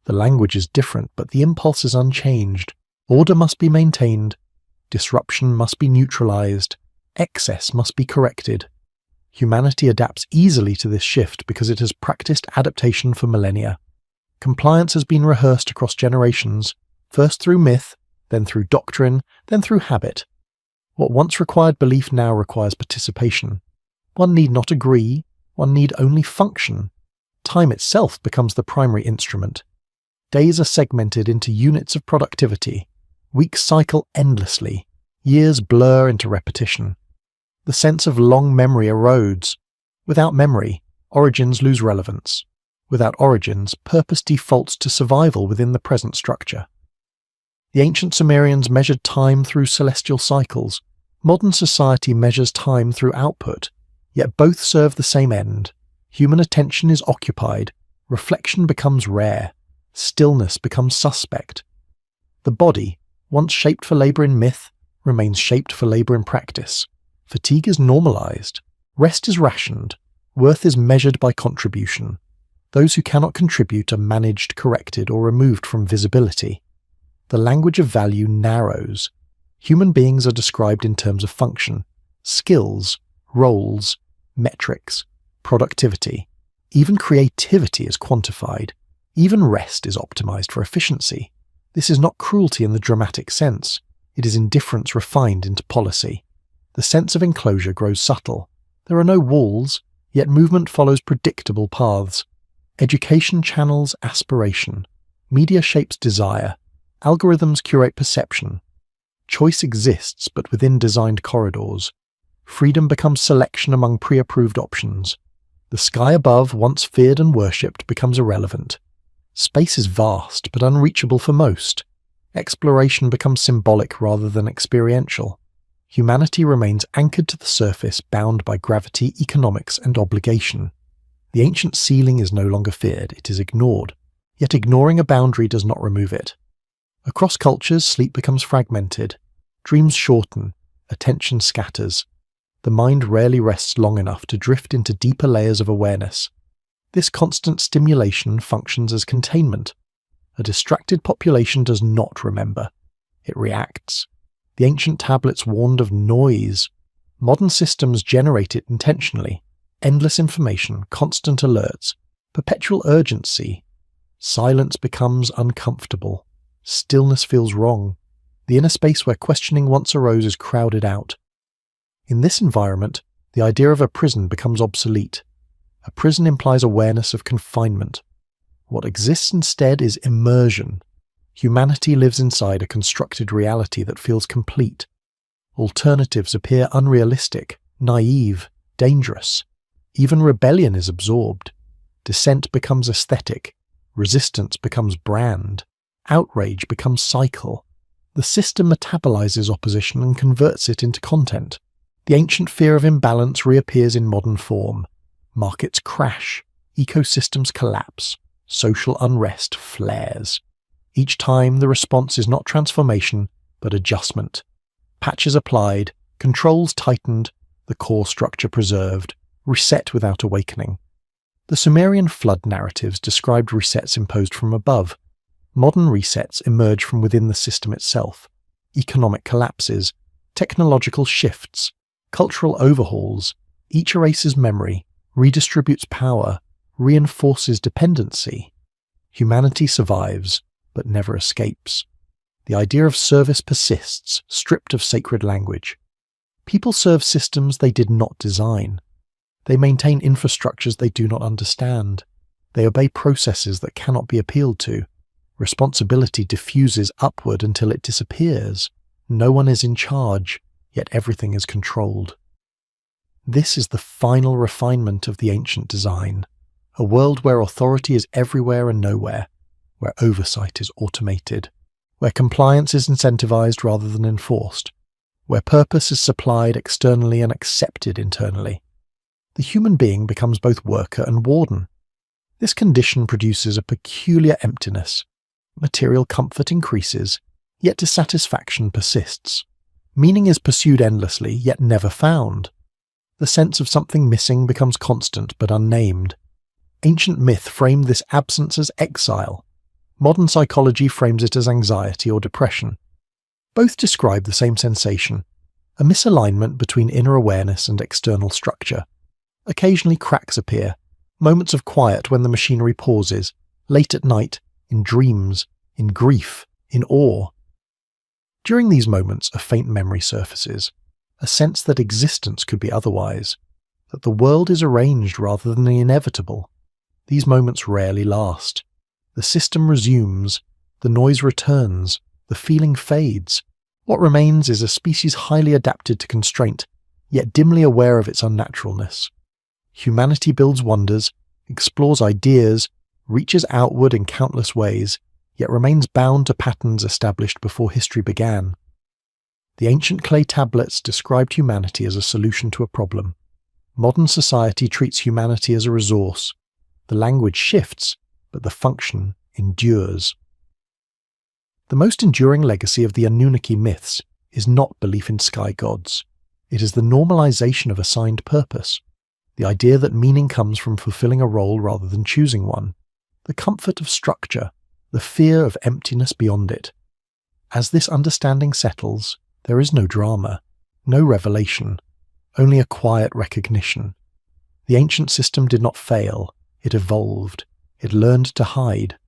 The language is different, but the impulse is unchanged. Order must be maintained. Disruption must be neutralized. Excess must be corrected. Humanity adapts easily to this shift because it has practiced adaptation for millennia. Compliance has been rehearsed across generations, first through myth, then through doctrine, then through habit. What once required belief now requires participation. One need not agree, one need only function. Time itself becomes the primary instrument. Days are segmented into units of productivity. Weeks cycle endlessly. Years blur into repetition. The sense of long memory erodes. Without memory, origins lose relevance. Without origins, purpose defaults to survival within the present structure. The ancient Sumerians measured time through celestial cycles. Modern society measures time through output, yet both serve the same end. Human attention is occupied, reflection becomes rare, stillness becomes suspect. The body, once shaped for labour in myth, remains shaped for labour in practice. Fatigue is normalised, rest is rationed, worth is measured by contribution. Those who cannot contribute are managed, corrected, or removed from visibility. The language of value narrows. Human beings are described in terms of function, skills, roles, metrics, productivity. Even creativity is quantified. Even rest is optimized for efficiency. This is not cruelty in the dramatic sense. It is indifference refined into policy. The sense of enclosure grows subtle. There are no walls, yet movement follows predictable paths. Education channels aspiration. Media shapes desire. Algorithms curate perception. Choice exists, but within designed corridors. Freedom becomes selection among pre-approved options. The sky above, once feared and worshipped, becomes irrelevant. Space is vast, but unreachable for most. Exploration becomes symbolic rather than experiential. Humanity remains anchored to the surface, bound by gravity, economics, and obligation. The ancient ceiling is no longer feared, it is ignored. Yet ignoring a boundary does not remove it. Across cultures, sleep becomes fragmented. Dreams shorten, attention scatters. The mind rarely rests long enough to drift into deeper layers of awareness. This constant stimulation functions as containment. A distracted population does not remember. It reacts. The ancient tablets warned of noise. Modern systems generate it intentionally. Endless information, constant alerts, perpetual urgency. Silence becomes uncomfortable. Stillness feels wrong. The inner space where questioning once arose is crowded out. In this environment, the idea of a prison becomes obsolete. A prison implies awareness of confinement. What exists instead is immersion. Humanity lives inside a constructed reality that feels complete. Alternatives appear unrealistic, naive, dangerous. Even rebellion is absorbed. Dissent becomes aesthetic. Resistance becomes brand. Outrage becomes cycle. The system metabolizes opposition and converts it into content. The ancient fear of imbalance reappears in modern form. Markets crash. Ecosystems collapse. Social unrest flares. Each time the response is not transformation, but adjustment. Patches applied, controls tightened, the core structure preserved. Reset without awakening. The Sumerian flood narratives described resets imposed from above. Modern resets emerge from within the system itself. Economic collapses, technological shifts, cultural overhauls, Each erases memory, redistributes power, reinforces dependency. Humanity survives, but never escapes. The idea of service persists, stripped of sacred language. People serve systems they did not design. They maintain infrastructures they do not understand. They obey processes that cannot be appealed to. Responsibility diffuses upward until it disappears. No one is in charge, yet everything is controlled. This is the final refinement of the ancient design, a world where authority is everywhere and nowhere, where oversight is automated, where compliance is incentivized rather than enforced, where purpose is supplied externally and accepted internally. The human being becomes both worker and warden. This condition produces a peculiar emptiness. Material comfort increases, yet dissatisfaction persists. Meaning is pursued endlessly, yet never found. The sense of something missing becomes constant but unnamed. Ancient myth framed this absence as exile. Modern psychology frames it as anxiety or depression. Both describe the same sensation, a misalignment between inner awareness and external structure. Occasionally cracks appear, moments of quiet when the machinery pauses, late at night, in dreams, in grief, in awe. During these moments, a faint memory surfaces, a sense that existence could be otherwise, that the world is arranged rather than the inevitable. These moments rarely last. The system resumes, the noise returns, the feeling fades. What remains is a species highly adapted to constraint, yet dimly aware of its unnaturalness. Humanity builds wonders, explores ideas, reaches outward in countless ways, yet remains bound to patterns established before history began. The ancient clay tablets described humanity as a solution to a problem. Modern society treats humanity as a resource. The language shifts, but the function endures. The most enduring legacy of the Anunnaki myths is not belief in sky gods. It is the normalization of assigned purpose, the idea that meaning comes from fulfilling a role rather than choosing one, the comfort of structure, the fear of emptiness beyond it. As this understanding settles, there is no drama, no revelation, only a quiet recognition. The ancient system did not fail, it evolved, it learned to hide,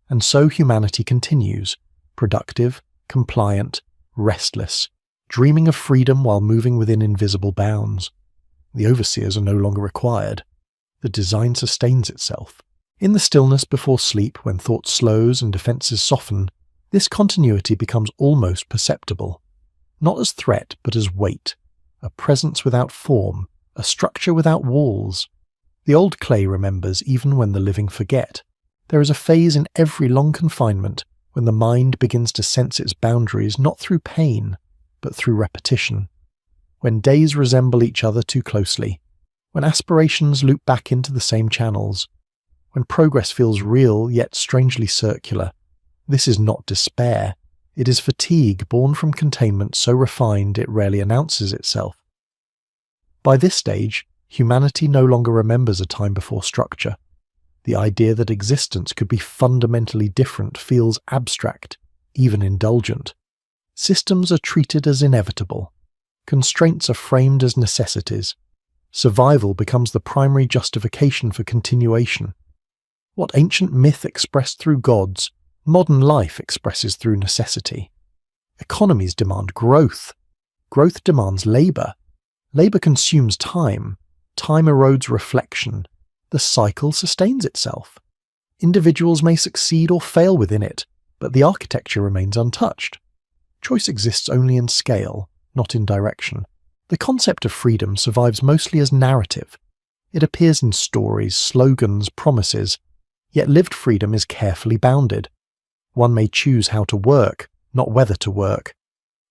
and so humanity continues, productive, compliant, restless, dreaming of freedom while moving within invisible bounds. The overseers are no longer required. The design sustains itself. In the stillness before sleep, when thought slows and defenses soften, this continuity becomes almost perceptible. Not as threat, but as weight, a presence without form, a structure without walls. The old clay remembers even when the living forget. There is a phase in every long confinement when the mind begins to sense its boundaries not through pain, but through repetition. When days resemble each other too closely, when aspirations loop back into the same channels, when progress feels real yet strangely circular. This is not despair. It is fatigue born from containment so refined it rarely announces itself. By this stage, humanity no longer remembers a time before structure. The idea that existence could be fundamentally different feels abstract, even indulgent. Systems are treated as inevitable. Constraints are framed as necessities. Survival becomes the primary justification for continuation. What ancient myth expressed through gods, modern life expresses through necessity. Economies demand growth. Growth demands labour. Labour consumes time. Time erodes reflection. The cycle sustains itself. Individuals may succeed or fail within it, but the architecture remains untouched. Choice exists only in scale, not in direction. The concept of freedom survives mostly as narrative. It appears in stories, slogans, promises, yet lived freedom is carefully bounded. One may choose how to work, not whether to work.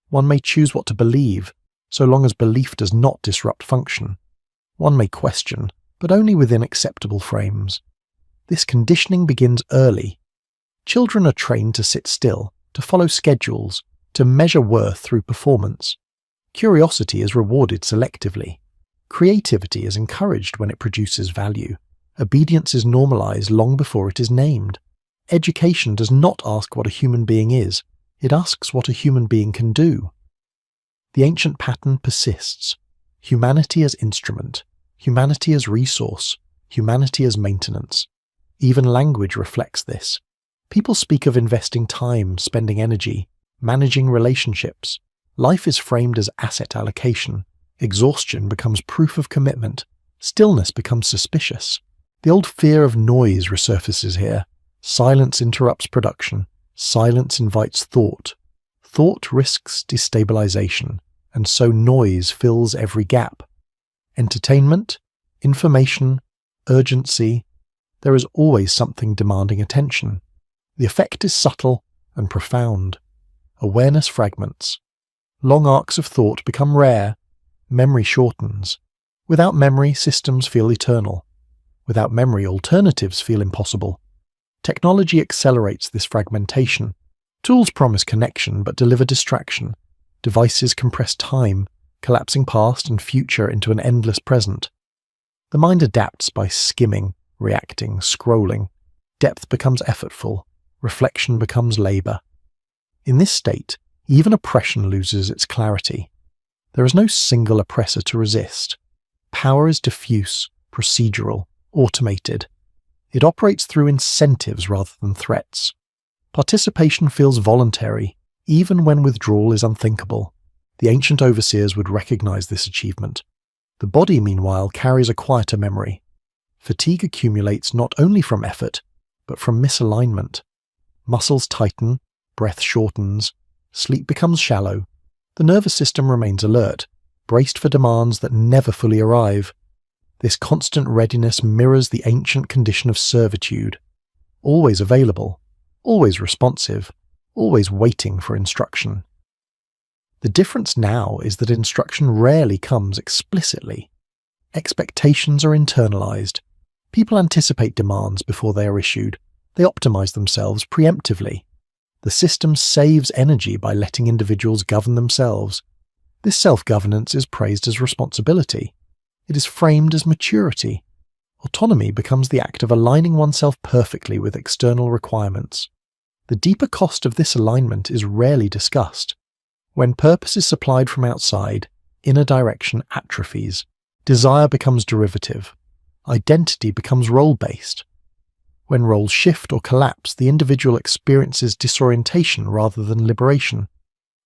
One may choose what to believe, so long as belief does not disrupt function. One may question, but only within acceptable frames. This conditioning begins early. Children are trained to sit still, to follow schedules, to measure worth through performance. Curiosity is rewarded selectively. Creativity is encouraged when it produces value. Obedience is normalized long before it is named. Education does not ask what a human being is, it asks what a human being can do. The ancient pattern persists. Humanity as instrument, humanity as resource, humanity as maintenance. Even language reflects this. People speak of investing time, spending energy, managing relationships. Life is framed as asset allocation. Exhaustion becomes proof of commitment. Stillness becomes suspicious. The old fear of noise resurfaces here. Silence interrupts production. Silence invites thought. Thought risks destabilization, and so noise fills every gap. Entertainment, information, urgency. There is always something demanding attention. The effect is subtle and profound. Awareness fragments. Long arcs of thought become rare. Memory shortens. Without memory, systems feel eternal. Without memory, alternatives feel impossible. Technology accelerates this fragmentation. Tools promise connection but deliver distraction. Devices compress time, collapsing past and future into an endless present. The mind adapts by skimming, reacting, scrolling. Depth becomes effortful. Reflection becomes labor. In this state, even oppression loses its clarity. There is no single oppressor to resist. Power is diffuse, procedural, automated. It operates through incentives rather than threats. Participation feels voluntary, even when withdrawal is unthinkable. The ancient overseers would recognize this achievement. The body, meanwhile, carries a quieter memory. Fatigue accumulates not only from effort, but from misalignment. Muscles tighten, breath shortens, sleep becomes shallow. The nervous system remains alert, braced for demands that never fully arrive. This constant readiness mirrors the ancient condition of servitude, always available, always responsive, always waiting for instruction. The difference now is that instruction rarely comes explicitly. Expectations are internalized. People anticipate demands before they are issued. They optimize themselves preemptively. The system saves energy by letting individuals govern themselves. This self-governance is praised as responsibility. It is framed as maturity. Autonomy becomes the act of aligning oneself perfectly with external requirements. The deeper cost of this alignment is rarely discussed. When purpose is supplied from outside, inner direction atrophies. Desire becomes derivative. Identity becomes role-based. When roles shift or collapse, the individual experiences disorientation rather than liberation.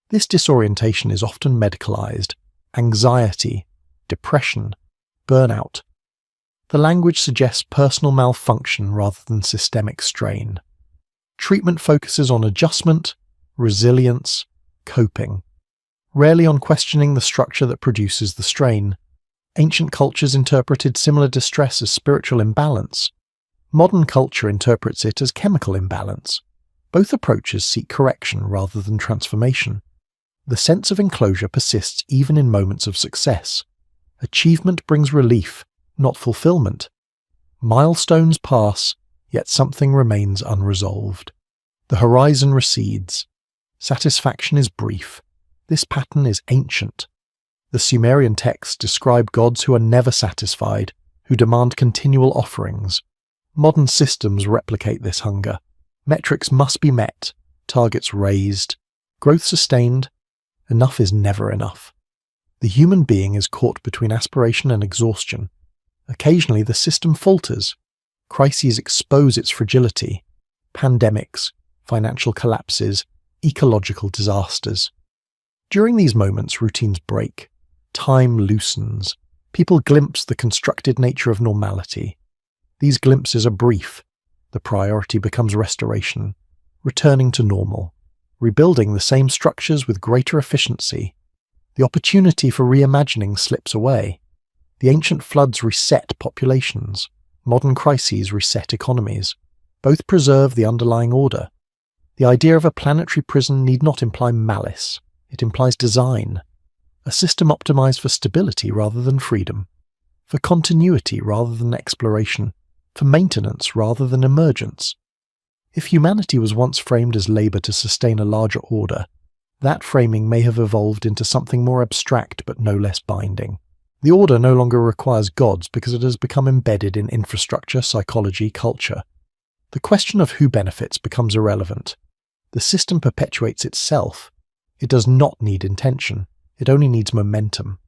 This disorientation is often medicalized: anxiety, depression, burnout. The language suggests personal malfunction rather than systemic strain. Treatment focuses on adjustment, resilience, coping, rarely on questioning the structure that produces the strain. Ancient cultures interpreted similar distress as spiritual imbalance. Modern culture interprets it as chemical imbalance. Both approaches seek correction rather than transformation. The sense of enclosure persists even in moments of success. Achievement brings relief, not fulfillment. Milestones pass, yet something remains unresolved. The horizon recedes. Satisfaction is brief. This pattern is ancient. The Sumerian texts describe gods who are never satisfied, who demand continual offerings. Modern systems replicate this hunger. Metrics must be met, targets raised, growth sustained. Enough is never enough. The human being is caught between aspiration and exhaustion. Occasionally the system falters. Crises expose its fragility. Pandemics, financial collapses, ecological disasters. During these moments, routines break. Time loosens. People glimpse the constructed nature of normality. These glimpses are brief. The priority becomes restoration, returning to normal, rebuilding the same structures with greater efficiency. The opportunity for reimagining slips away. The ancient floods reset populations. Modern crises reset economies. Both preserve the underlying order. The idea of a planetary prison need not imply malice. It implies design. A system optimized for stability rather than freedom, for continuity rather than exploration, for maintenance rather than emergence. If humanity was once framed as labor to sustain a larger order, that framing may have evolved into something more abstract but no less binding. The order no longer requires gods because it has become embedded in infrastructure, psychology, culture. The question of who benefits becomes irrelevant. The system perpetuates itself. It does not need intention. It only needs momentum.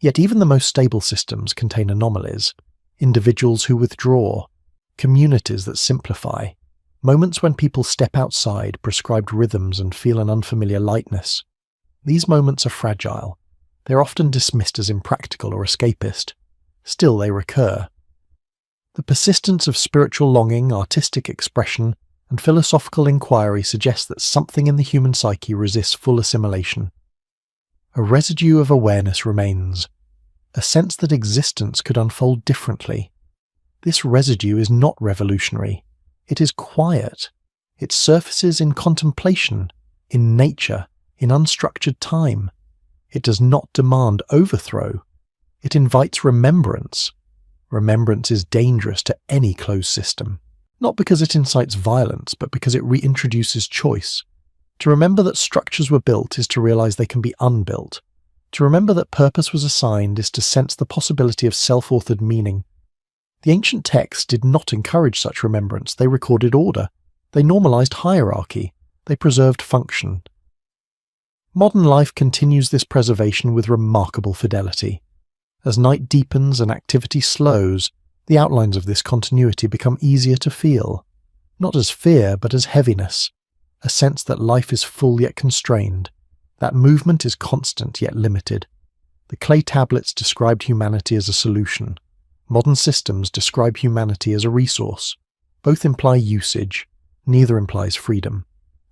Yet even the most stable systems contain anomalies, individuals who withdraw, communities that simplify, moments when people step outside prescribed rhythms and feel an unfamiliar lightness. These moments are fragile. They're often dismissed as impractical or escapist. Still, they recur. The persistence of spiritual longing, artistic expression, and philosophical inquiry suggests that something in the human psyche resists full assimilation. A residue of awareness remains, a sense that existence could unfold differently. This residue is not revolutionary. It is quiet. It surfaces in contemplation, in nature, in unstructured time. It does not demand overthrow. It invites remembrance. Remembrance is dangerous to any closed system, not because it incites violence, but because it reintroduces choice. To remember that structures were built is to realize they can be unbuilt. To remember that purpose was assigned is to sense the possibility of self-authored meaning. The ancient texts did not encourage such remembrance. They recorded order. They normalized hierarchy. They preserved function. Modern life continues this preservation with remarkable fidelity. As night deepens and activity slows, the outlines of this continuity become easier to feel, not as fear but as heaviness, a sense that life is full yet constrained, that movement is constant yet limited. The clay tablets described humanity as a solution. Modern systems describe humanity as a resource. Both imply usage, neither implies freedom.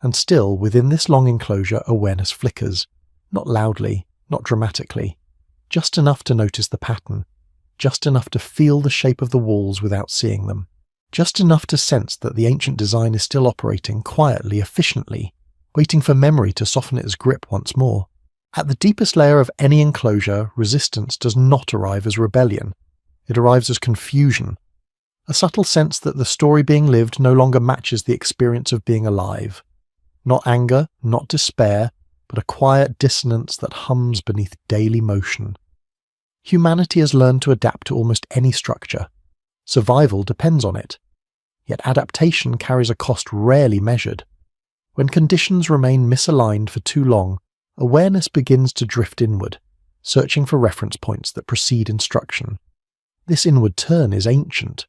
And still, within this long enclosure, awareness flickers, not loudly, not dramatically, just enough to notice the pattern, just enough to feel the shape of the walls without seeing them, just enough to sense that the ancient design is still operating quietly, efficiently, waiting for memory to soften its grip once more. At the deepest layer of any enclosure, resistance does not arrive as rebellion. It arrives as confusion, a subtle sense that the story being lived no longer matches the experience of being alive. Not anger, not despair, but a quiet dissonance that hums beneath daily motion. Humanity has learned to adapt to almost any structure. Survival depends on it. Yet adaptation carries a cost rarely measured. When conditions remain misaligned for too long, awareness begins to drift inward, searching for reference points that precede instruction. This inward turn is ancient.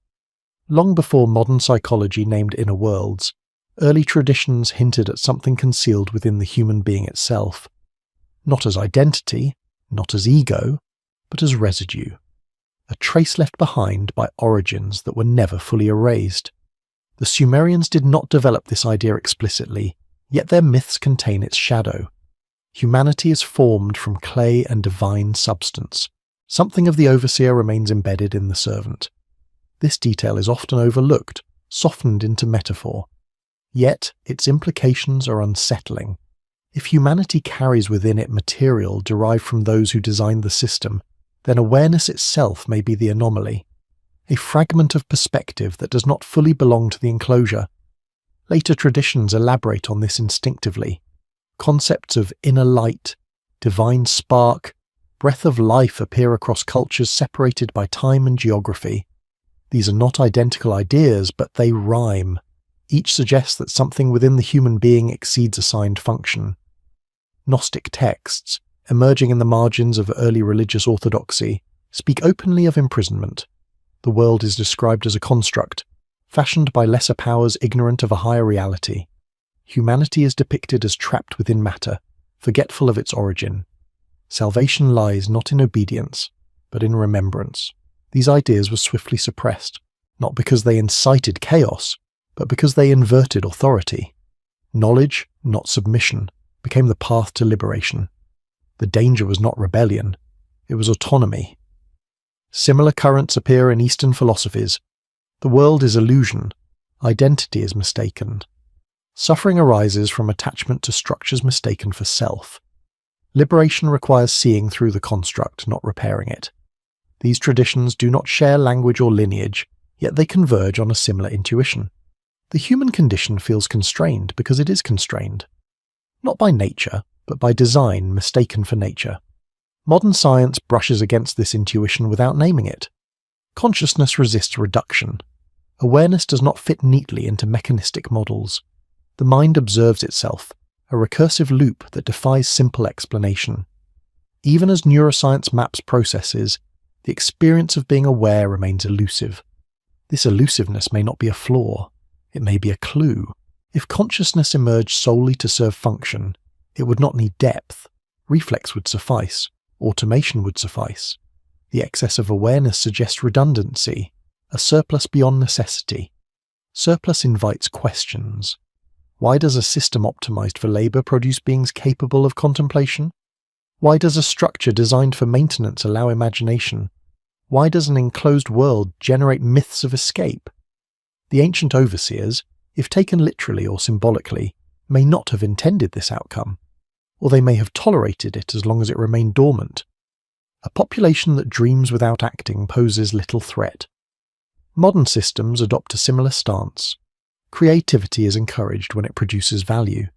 Long before modern psychology named inner worlds, early traditions hinted at something concealed within the human being itself, not as identity, not as ego, but as residue, a trace left behind by origins that were never fully erased. The Sumerians did not develop this idea explicitly, yet their myths contain its shadow. Humanity is formed from clay and divine substance. Something of the overseer remains embedded in the servant. This detail is often overlooked, softened into metaphor. Yet, its implications are unsettling. If humanity carries within it material derived from those who designed the system, then awareness itself may be the anomaly, a fragment of perspective that does not fully belong to the enclosure. Later traditions elaborate on this instinctively. Concepts of inner light, divine spark, breath of life appear across cultures separated by time and geography. These are not identical ideas, but they rhyme. Each suggests that something within the human being exceeds assigned function. Gnostic texts, emerging in the margins of early religious orthodoxy, speak openly of imprisonment. The world is described as a construct, fashioned by lesser powers ignorant of a higher reality. Humanity is depicted as trapped within matter, forgetful of its origin. Salvation lies not in obedience, but in remembrance. These ideas were swiftly suppressed, not because they incited chaos, but because they inverted authority. Knowledge, not submission, became the path to liberation. The danger was not rebellion, it was autonomy. Similar currents appear in Eastern philosophies. The world is illusion, identity is mistaken. Suffering arises from attachment to structures mistaken for self. Liberation requires seeing through the construct, not repairing it. These traditions do not share language or lineage, yet they converge on a similar intuition. The human condition feels constrained because it is constrained. Not by nature, but by design mistaken for nature. Modern science brushes against this intuition without naming it. Consciousness resists reduction. Awareness does not fit neatly into mechanistic models. The mind observes itself, a recursive loop that defies simple explanation. Even as neuroscience maps processes, the experience of being aware remains elusive. This elusiveness may not be a flaw, it may be a clue. If consciousness emerged solely to serve function, it would not need depth. Reflex would suffice, automation would suffice. The excess of awareness suggests redundancy, a surplus beyond necessity. Surplus invites questions. Why does a system optimized for labor produce beings capable of contemplation? Why does a structure designed for maintenance allow imagination? Why does an enclosed world generate myths of escape? The ancient overseers, if taken literally or symbolically, may not have intended this outcome, or they may have tolerated it as long as it remained dormant. A population that dreams without acting poses little threat. Modern systems adopt a similar stance. Creativity is encouraged when it produces value.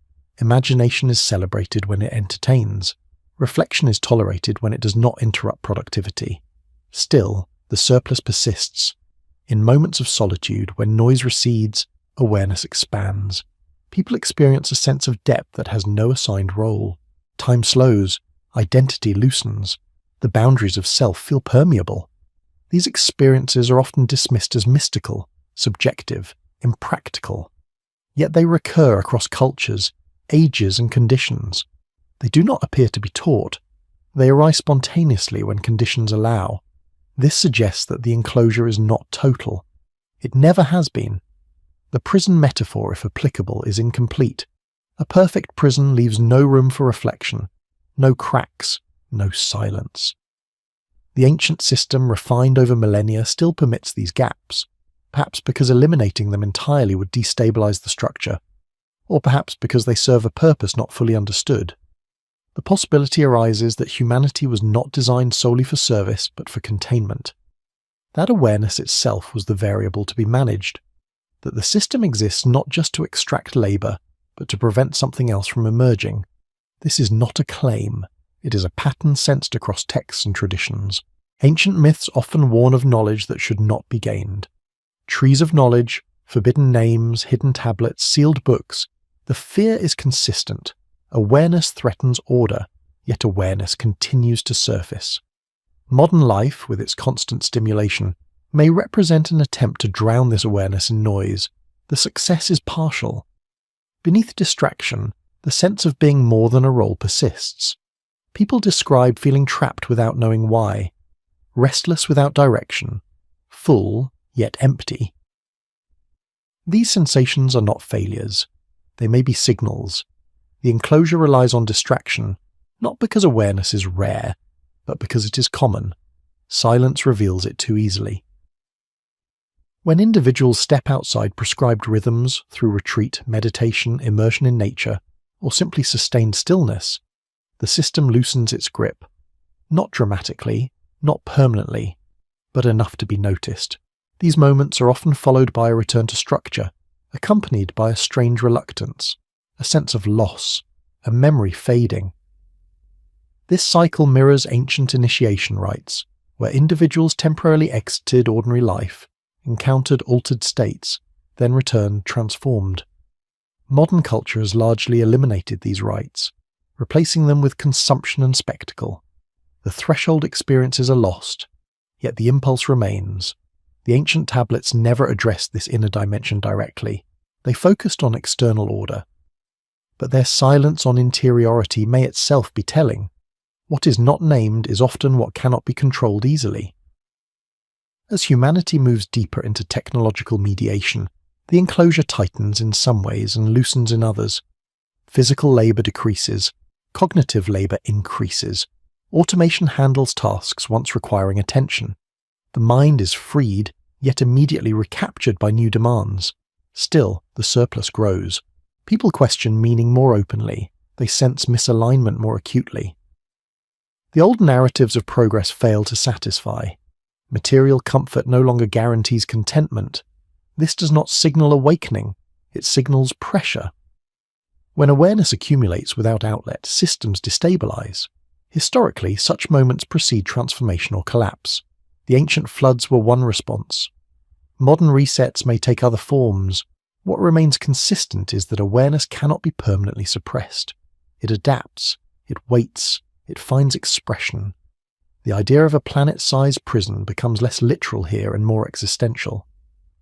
Imagination is celebrated when it entertains. Reflection is tolerated when it does not interrupt productivity. Still, the surplus persists. In moments of solitude, when noise recedes, awareness expands. People experience a sense of depth that has no assigned role. Time slows, identity loosens. The boundaries of self feel permeable. These experiences are often dismissed as mystical, subjective, impractical. Yet they recur across cultures, ages, and conditions. They do not appear to be taught. They arise spontaneously when conditions allow. This suggests that the enclosure is not total. It never has been. The prison metaphor, if applicable, is incomplete. A perfect prison leaves no room for reflection, no cracks, no silence. The ancient system, refined over millennia, still permits these gaps, perhaps because eliminating them entirely would destabilize the structure, or perhaps because they serve a purpose not fully understood. The possibility arises that humanity was not designed solely for service, but for containment. That awareness itself was the variable to be managed, that the system exists not just to extract labor, but to prevent something else from emerging. This is not a claim. It is a pattern sensed across texts and traditions. Ancient myths often warn of knowledge that should not be gained. Trees of knowledge, forbidden names, hidden tablets, sealed books. The fear is consistent. Awareness threatens order, yet awareness continues to surface. Modern life, with its constant stimulation, may represent an attempt to drown this awareness in noise. The success is partial. Beneath distraction, the sense of being more than a role persists. People describe feeling trapped without knowing why, restless without direction, full yet empty. These sensations are not failures. They may be signals. The enclosure relies on distraction, not because awareness is rare, but because it is common. Silence reveals it too easily. When individuals step outside prescribed rhythms through retreat, meditation, immersion in nature, or simply sustained stillness, the system loosens its grip. Not dramatically, not permanently, but enough to be noticed. These moments are often followed by a return to structure, accompanied by a strange reluctance, a sense of loss, a memory fading. This cycle mirrors ancient initiation rites, where individuals temporarily exited ordinary life, encountered altered states, then returned transformed. Modern culture has largely eliminated these rites, replacing them with consumption and spectacle. The threshold experiences are lost, yet the impulse remains. The ancient tablets never addressed this inner dimension directly. They focused on external order. But their silence on interiority may itself be telling. What is not named is often what cannot be controlled easily. As humanity moves deeper into technological mediation, the enclosure tightens in some ways and loosens in others. Physical labor decreases, cognitive labor increases. Automation handles tasks once requiring attention. The mind is freed, yet immediately recaptured by new demands. Still, the surplus grows. People question meaning more openly. They sense misalignment more acutely. The old narratives of progress fail to satisfy. Material comfort no longer guarantees contentment. This does not signal awakening, it signals pressure. When awareness accumulates without outlet, systems destabilize. Historically, such moments precede transformation or collapse. The ancient floods were one response. Modern resets may take other forms. What remains consistent is that awareness cannot be permanently suppressed. It adapts, it waits, it finds expression. The idea of a planet-sized prison becomes less literal here and more existential.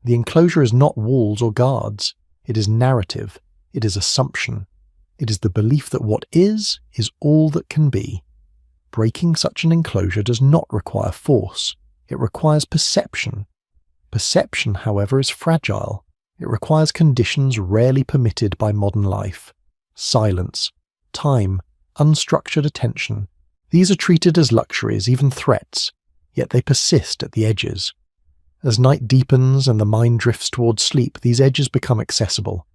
The enclosure is not walls or guards. It is narrative. It is assumption. It is the belief that what is all that can be. Breaking such an enclosure does not require force. It requires perception. Perception, however, is fragile. It requires conditions rarely permitted by modern life. Silence, time, unstructured attention. These are treated as luxuries, even threats, yet they persist at the edges. As night deepens and the mind drifts towards sleep, these edges become accessible.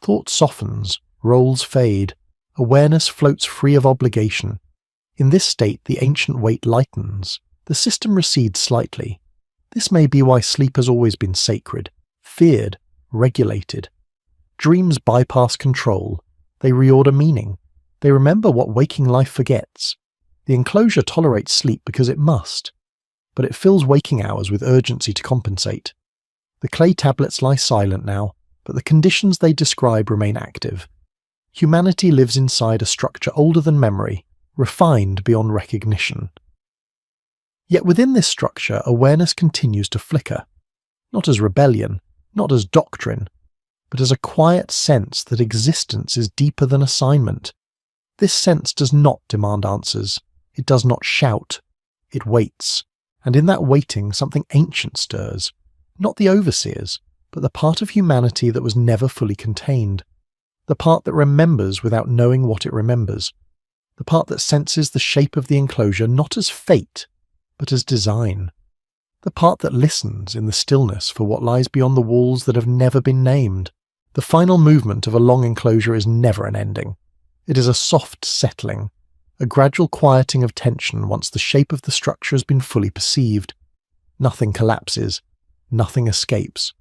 Thought softens, roles fade, awareness floats free of obligation. In this state, the ancient weight lightens. The system recedes slightly. This may be why sleep has always been sacred, feared, regulated. Dreams bypass control. They reorder meaning. They remember what waking life forgets. The enclosure tolerates sleep because it must, but it fills waking hours with urgency to compensate. The clay tablets lie silent now, but the conditions they describe remain active. Humanity lives inside a structure older than memory, refined beyond recognition. Yet within this structure, awareness continues to flicker, not as rebellion, not as doctrine, but as a quiet sense that existence is deeper than assignment. This sense does not demand answers. It does not shout. It waits. And in that waiting, something ancient stirs. Not the overseers, but the part of humanity that was never fully contained. The part that remembers without knowing what it remembers. The part that senses the shape of the enclosure not as fate, but as design. The part that listens in the stillness for what lies beyond the walls that have never been named. The final movement of a long enclosure is never an ending. It is a soft settling, a gradual quieting of tension once the shape of the structure has been fully perceived. Nothing collapses, nothing escapes.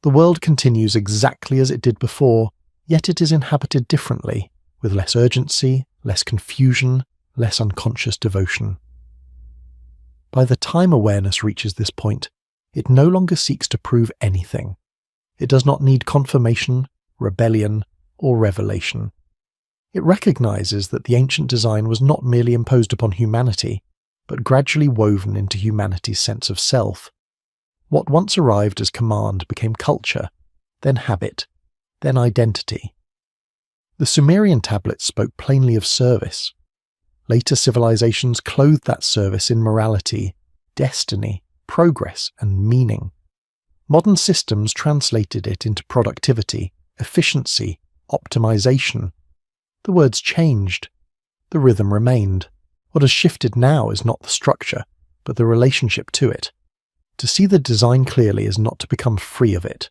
The world continues exactly as it did before, yet it is inhabited differently, with less urgency, less confusion, less unconscious devotion. By the time awareness reaches this point, it no longer seeks to prove anything. It does not need confirmation, rebellion, or revelation. It recognizes that the ancient design was not merely imposed upon humanity, but gradually woven into humanity's sense of self. What once arrived as command became culture, then habit, then identity. The Sumerian tablets spoke plainly of service. Later civilizations clothed that service in morality, destiny, progress, and meaning. Modern systems translated it into productivity, efficiency, optimization. The words changed. The rhythm remained. What has shifted now is not the structure, but the relationship to it. To see the design clearly is not to become free of it.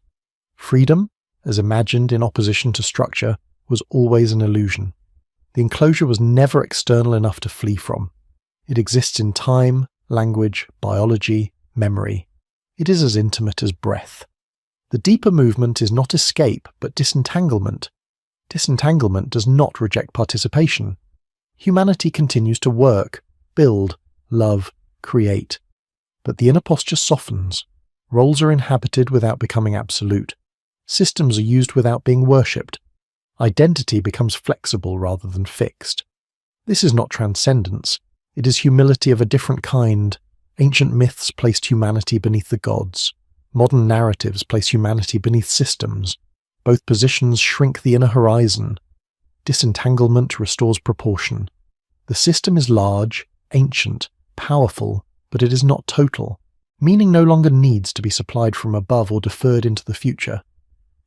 Freedom, as imagined in opposition to structure, was always an illusion. The enclosure was never external enough to flee from. It exists in time, language, biology, memory. It is as intimate as breath. The deeper movement is not escape, but disentanglement. Disentanglement does not reject participation. Humanity continues to work, build, love, create. But the inner posture softens. Roles are inhabited without becoming absolute. Systems are used without being worshipped. Identity becomes flexible rather than fixed. This is not transcendence. It is humility of a different kind. Ancient myths placed humanity beneath the gods. Modern narratives place humanity beneath systems. Both positions shrink the inner horizon. Disentanglement restores proportion. The system is large, ancient, powerful, but it is not total. Meaning no longer needs to be supplied from above or deferred into the future.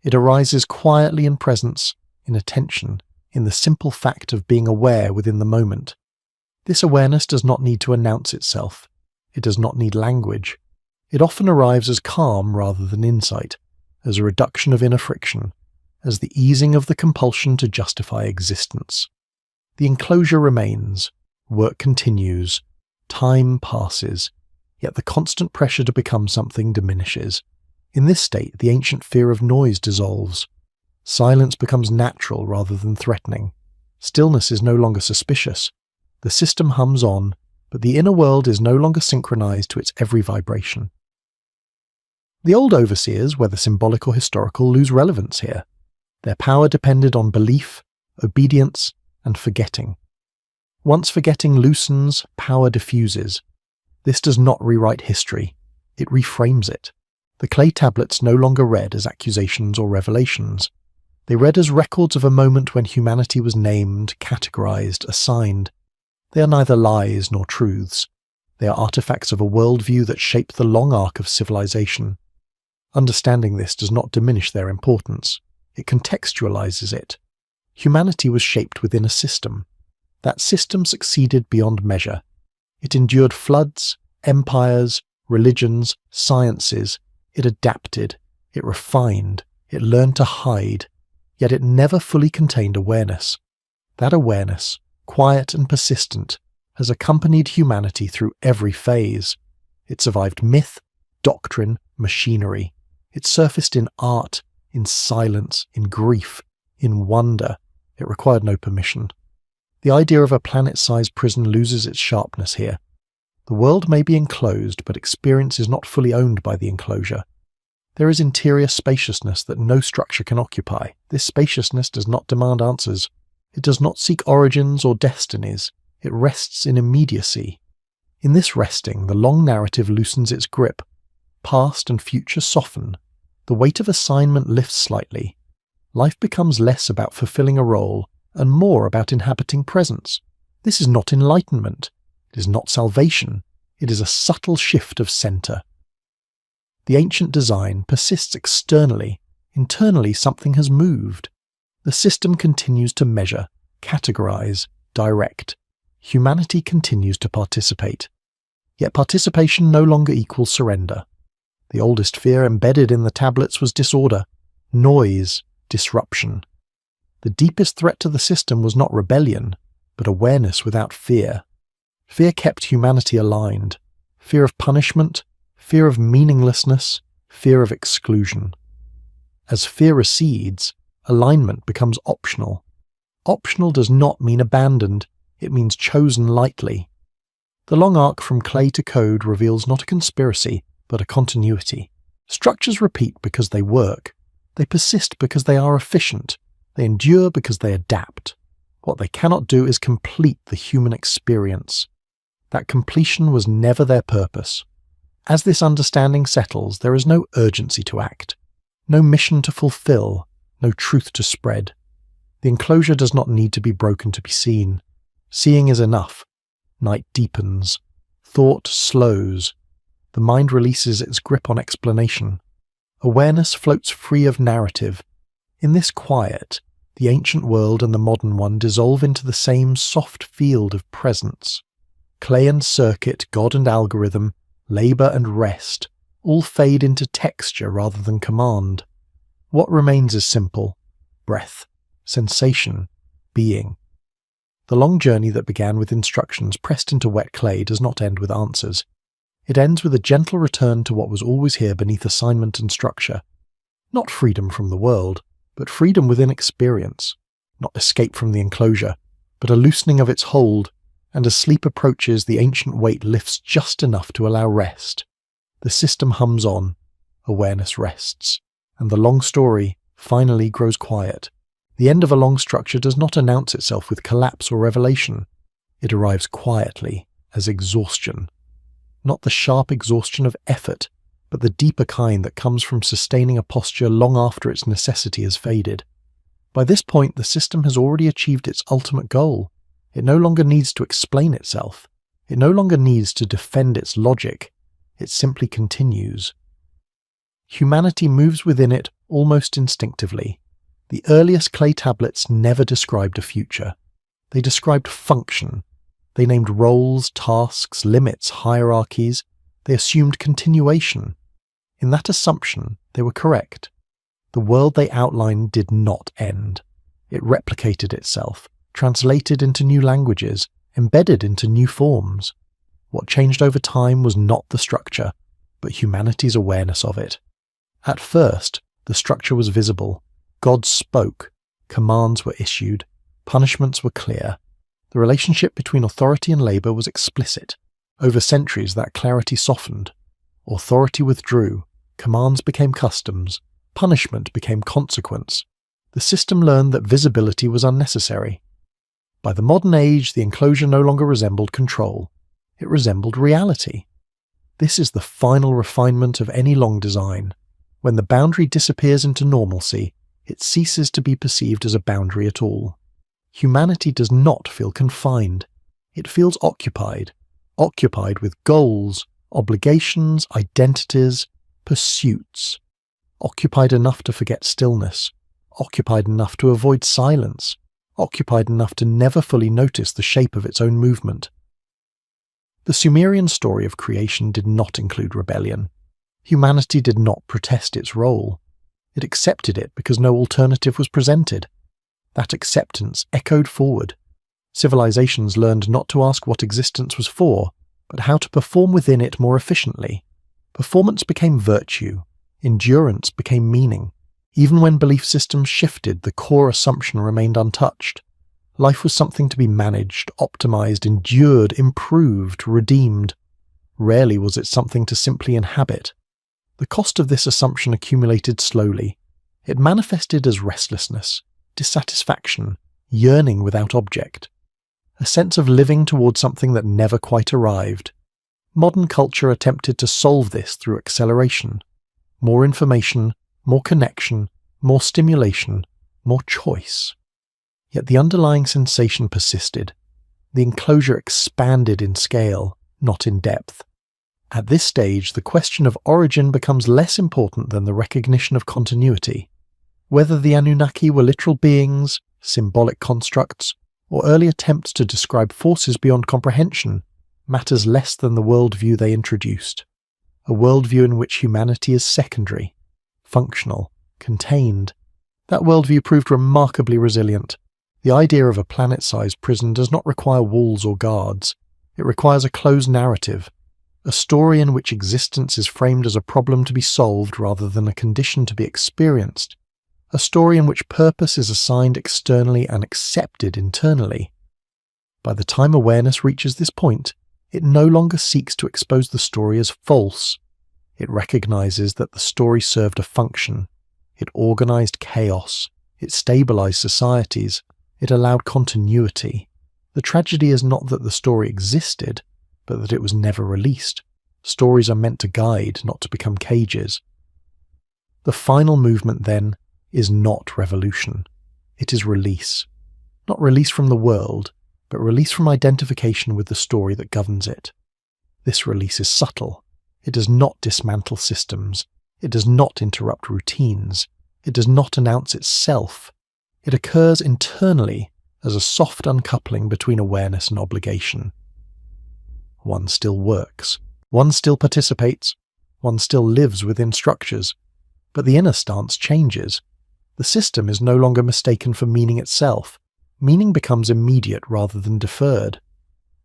It arises quietly in presence, in attention, in the simple fact of being aware within the moment. This awareness does not need to announce itself. It does not need language. It often arrives as calm rather than insight, as a reduction of inner friction, as the easing of the compulsion to justify existence. The enclosure remains, work continues, time passes, yet the constant pressure to become something diminishes. In this state, the ancient fear of noise dissolves. Silence becomes natural rather than threatening. Stillness is no longer suspicious. The system hums on, but the inner world is no longer synchronized to its every vibration. The old overseers, whether symbolic or historical, lose relevance here. Their power depended on belief, obedience, and forgetting. Once forgetting loosens, power diffuses. This does not rewrite history. It reframes it. The clay tablets no longer read as accusations or revelations. They read as records of a moment when humanity was named, categorized, assigned. They are neither lies nor truths. They are artifacts of a worldview that shaped the long arc of civilization. Understanding this does not diminish their importance. It contextualizes it. Humanity was shaped within a system. That system succeeded beyond measure. It endured floods, empires, religions, sciences. It adapted. It refined. It learned to hide. Yet it never fully contained awareness. That awareness, quiet and persistent, has accompanied humanity through every phase. It survived myth, doctrine, machinery. It surfaced in art, in silence, in grief, in wonder. It required no permission. The idea of a planet-sized prison loses its sharpness here. The world may be enclosed, but experience is not fully owned by the enclosure. There is interior spaciousness that no structure can occupy. This spaciousness does not demand answers. It does not seek origins or destinies. It rests in immediacy. In this resting, the long narrative loosens its grip. Past and future soften. The weight of assignment lifts slightly. Life becomes less about fulfilling a role and more about inhabiting presence. This is not enlightenment. It is not salvation. It is a subtle shift of center. The ancient design persists externally. Internally, something has moved. The system continues to measure, categorize, direct. Humanity continues to participate. Yet participation no longer equals surrender. The oldest fear embedded in the tablets was disorder, noise, disruption. The deepest threat to the system was not rebellion, but awareness without fear. Fear kept humanity aligned. Fear of punishment, fear of meaninglessness, fear of exclusion. As fear recedes, alignment becomes optional. Optional does not mean abandoned, it means chosen lightly. The long arc from clay to code reveals not a conspiracy, but a continuity. Structures repeat because they work. They persist because they are efficient. They endure because they adapt. What they cannot do is complete the human experience. That completion was never their purpose. As this understanding settles, there is no urgency to act, no mission to fulfill, no truth to spread. The enclosure does not need to be broken to be seen. Seeing is enough. Night deepens. Thought slows. The mind releases its grip on explanation. Awareness floats free of narrative. In this quiet, the ancient world and the modern one dissolve into the same soft field of presence. Clay and circuit, God and algorithm, labor and rest, all fade into texture rather than command. What remains is simple: breath, sensation, being. The long journey that began with instructions pressed into wet clay does not end with answers. It ends with a gentle return to what was always here beneath assignment and structure. Not freedom from the world, but freedom within experience. Not escape from the enclosure, but a loosening of its hold, and as sleep approaches, the ancient weight lifts just enough to allow rest. The system hums on, awareness rests, and the long story finally grows quiet. The end of a long structure does not announce itself with collapse or revelation. It arrives quietly, as exhaustion. Not the sharp exhaustion of effort, but the deeper kind that comes from sustaining a posture long after its necessity has faded. By this point, the system has already achieved its ultimate goal. It no longer needs to explain itself. It no longer needs to defend its logic. It simply continues. Humanity moves within it almost instinctively. The earliest clay tablets never described a future. They described function. They named roles, tasks, limits, hierarchies. They assumed continuation. In that assumption, they were correct. The world they outlined did not end. It replicated itself, translated into new languages, embedded into new forms. What changed over time was not the structure, but humanity's awareness of it. At first, the structure was visible. God spoke. Commands were issued. Punishments were clear. The relationship between authority and labor was explicit. Over centuries, that clarity softened. Authority withdrew. Commands became customs. Punishment became consequence. The system learned that visibility was unnecessary. By the modern age, the enclosure no longer resembled control. It resembled reality. This is the final refinement of any long design. When the boundary disappears into normalcy, it ceases to be perceived as a boundary at all. Humanity does not feel confined. It feels occupied with goals, obligations, identities, pursuits. Occupied enough to forget stillness, occupied enough to avoid silence, occupied enough to never fully notice the shape of its own movement. The Sumerian story of creation did not include rebellion. Humanity did not protest its role. It accepted it because no alternative was presented. That acceptance echoed forward. Civilizations learned not to ask what existence was for, but how to perform within it more efficiently. Performance became virtue. Endurance became meaning. Even when belief systems shifted, the core assumption remained untouched. Life was something to be managed, optimized, endured, improved, redeemed. Rarely was it something to simply inhabit. The cost of this assumption accumulated slowly. It manifested as restlessness, dissatisfaction, yearning without object. A sense of living towards something that never quite arrived. Modern culture attempted to solve this through acceleration. More information, more connection, more stimulation, more choice. Yet the underlying sensation persisted. The enclosure expanded in scale, not in depth. At this stage, the question of origin becomes less important than the recognition of continuity. Whether the Anunnaki were literal beings, symbolic constructs, or early attempts to describe forces beyond comprehension, matters less than the worldview they introduced. A worldview in which humanity is secondary, functional, contained. That worldview proved remarkably resilient. The idea of a planet-sized prison does not require walls or guards. It requires a closed narrative, a story in which existence is framed as a problem to be solved rather than a condition to be experienced, a story in which purpose is assigned externally and accepted internally. By the time awareness reaches this point, it no longer seeks to expose the story as false. It recognizes that the story served a function. It organized chaos. It stabilized societies. It allowed continuity. The tragedy is not that the story existed, but that it was never released. Stories are meant to guide, not to become cages. The final movement, then, is not revolution. It is release. Not release from the world, but release from identification with the story that governs it. This release is subtle. It does not dismantle systems. It does not interrupt routines. It does not announce itself. It occurs internally as a soft uncoupling between awareness and obligation. One still works. One still participates. One still lives within structures. But the inner stance changes. The system is no longer mistaken for meaning itself. Meaning becomes immediate rather than deferred.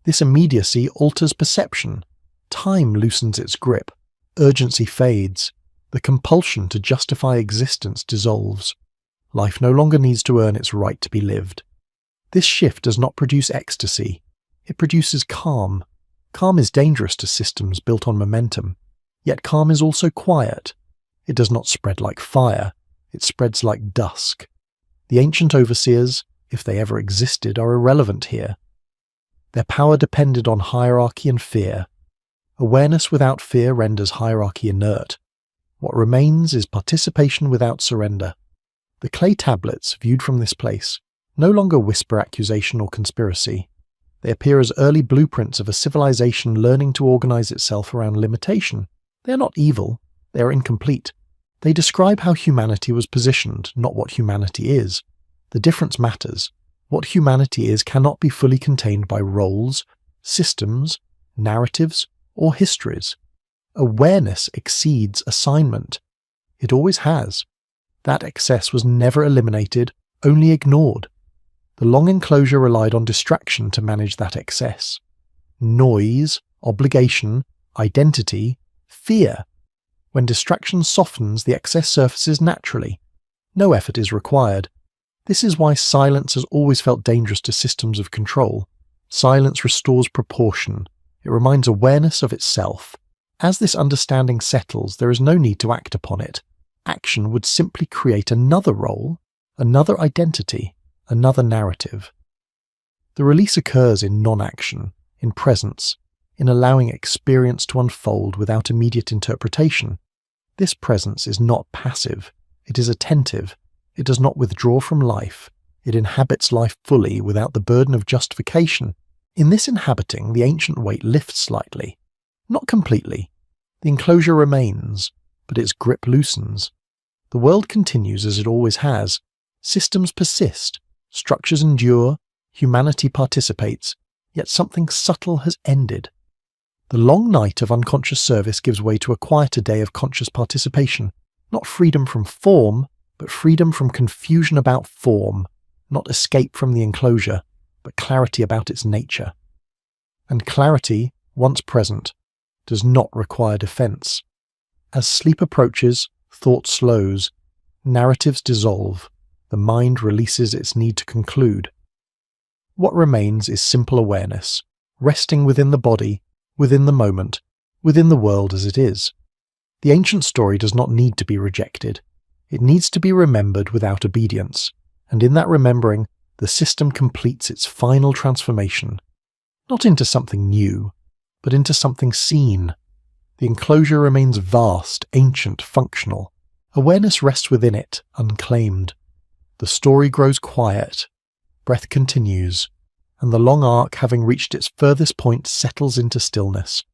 This immediacy alters perception. Time loosens its grip. Urgency fades. The compulsion to justify existence dissolves. Life no longer needs to earn its right to be lived. This shift does not produce ecstasy. It produces calm. Calm is dangerous to systems built on momentum. Yet calm is also quiet. It does not spread like fire. It spreads like dusk. The ancient overseers, if they ever existed, are irrelevant here. Their power depended on hierarchy and fear. Awareness without fear renders hierarchy inert. What remains is participation without surrender. The clay tablets, viewed from this place, no longer whisper accusation or conspiracy. They appear as early blueprints of a civilization learning to organize itself around limitation. They are not evil. They are incomplete. They describe how humanity was positioned, not what humanity is. The difference matters. What humanity is cannot be fully contained by roles, systems, narratives, or histories. Awareness exceeds assignment. It always has. That excess was never eliminated, only ignored. The long enclosure relied on distraction to manage that excess. Noise, obligation, identity, fear. When distraction softens, the excess surfaces naturally. No effort is required. This is why silence has always felt dangerous to systems of control. Silence restores proportion. It reminds awareness of itself. As this understanding settles, there is no need to act upon it. Action would simply create another role, another identity, another narrative. The release occurs in non-action, in presence, in allowing experience to unfold without immediate interpretation. This presence is not passive, it is attentive, it does not withdraw from life, it inhabits life fully without the burden of justification. In this inhabiting, the ancient weight lifts slightly. Not completely. The enclosure remains, but its grip loosens. The world continues as it always has. Systems persist, structures endure, humanity participates, yet something subtle has ended. The long night of unconscious service gives way to a quieter day of conscious participation. Not freedom from form, but freedom from confusion about form. Not escape from the enclosure, but clarity about its nature. And clarity, once present, does not require defense. As sleep approaches, thought slows, narratives dissolve, the mind releases its need to conclude. What remains is simple awareness, resting within the body, within the moment, within the world as it is. The ancient story does not need to be rejected. It needs to be remembered without obedience, and in that remembering, the system completes its final transformation, not into something new, but into something seen. The enclosure remains vast, ancient, functional. Awareness rests within it, unclaimed. The story grows quiet, breath continues, and the long arc, having reached its furthest point, settles into stillness.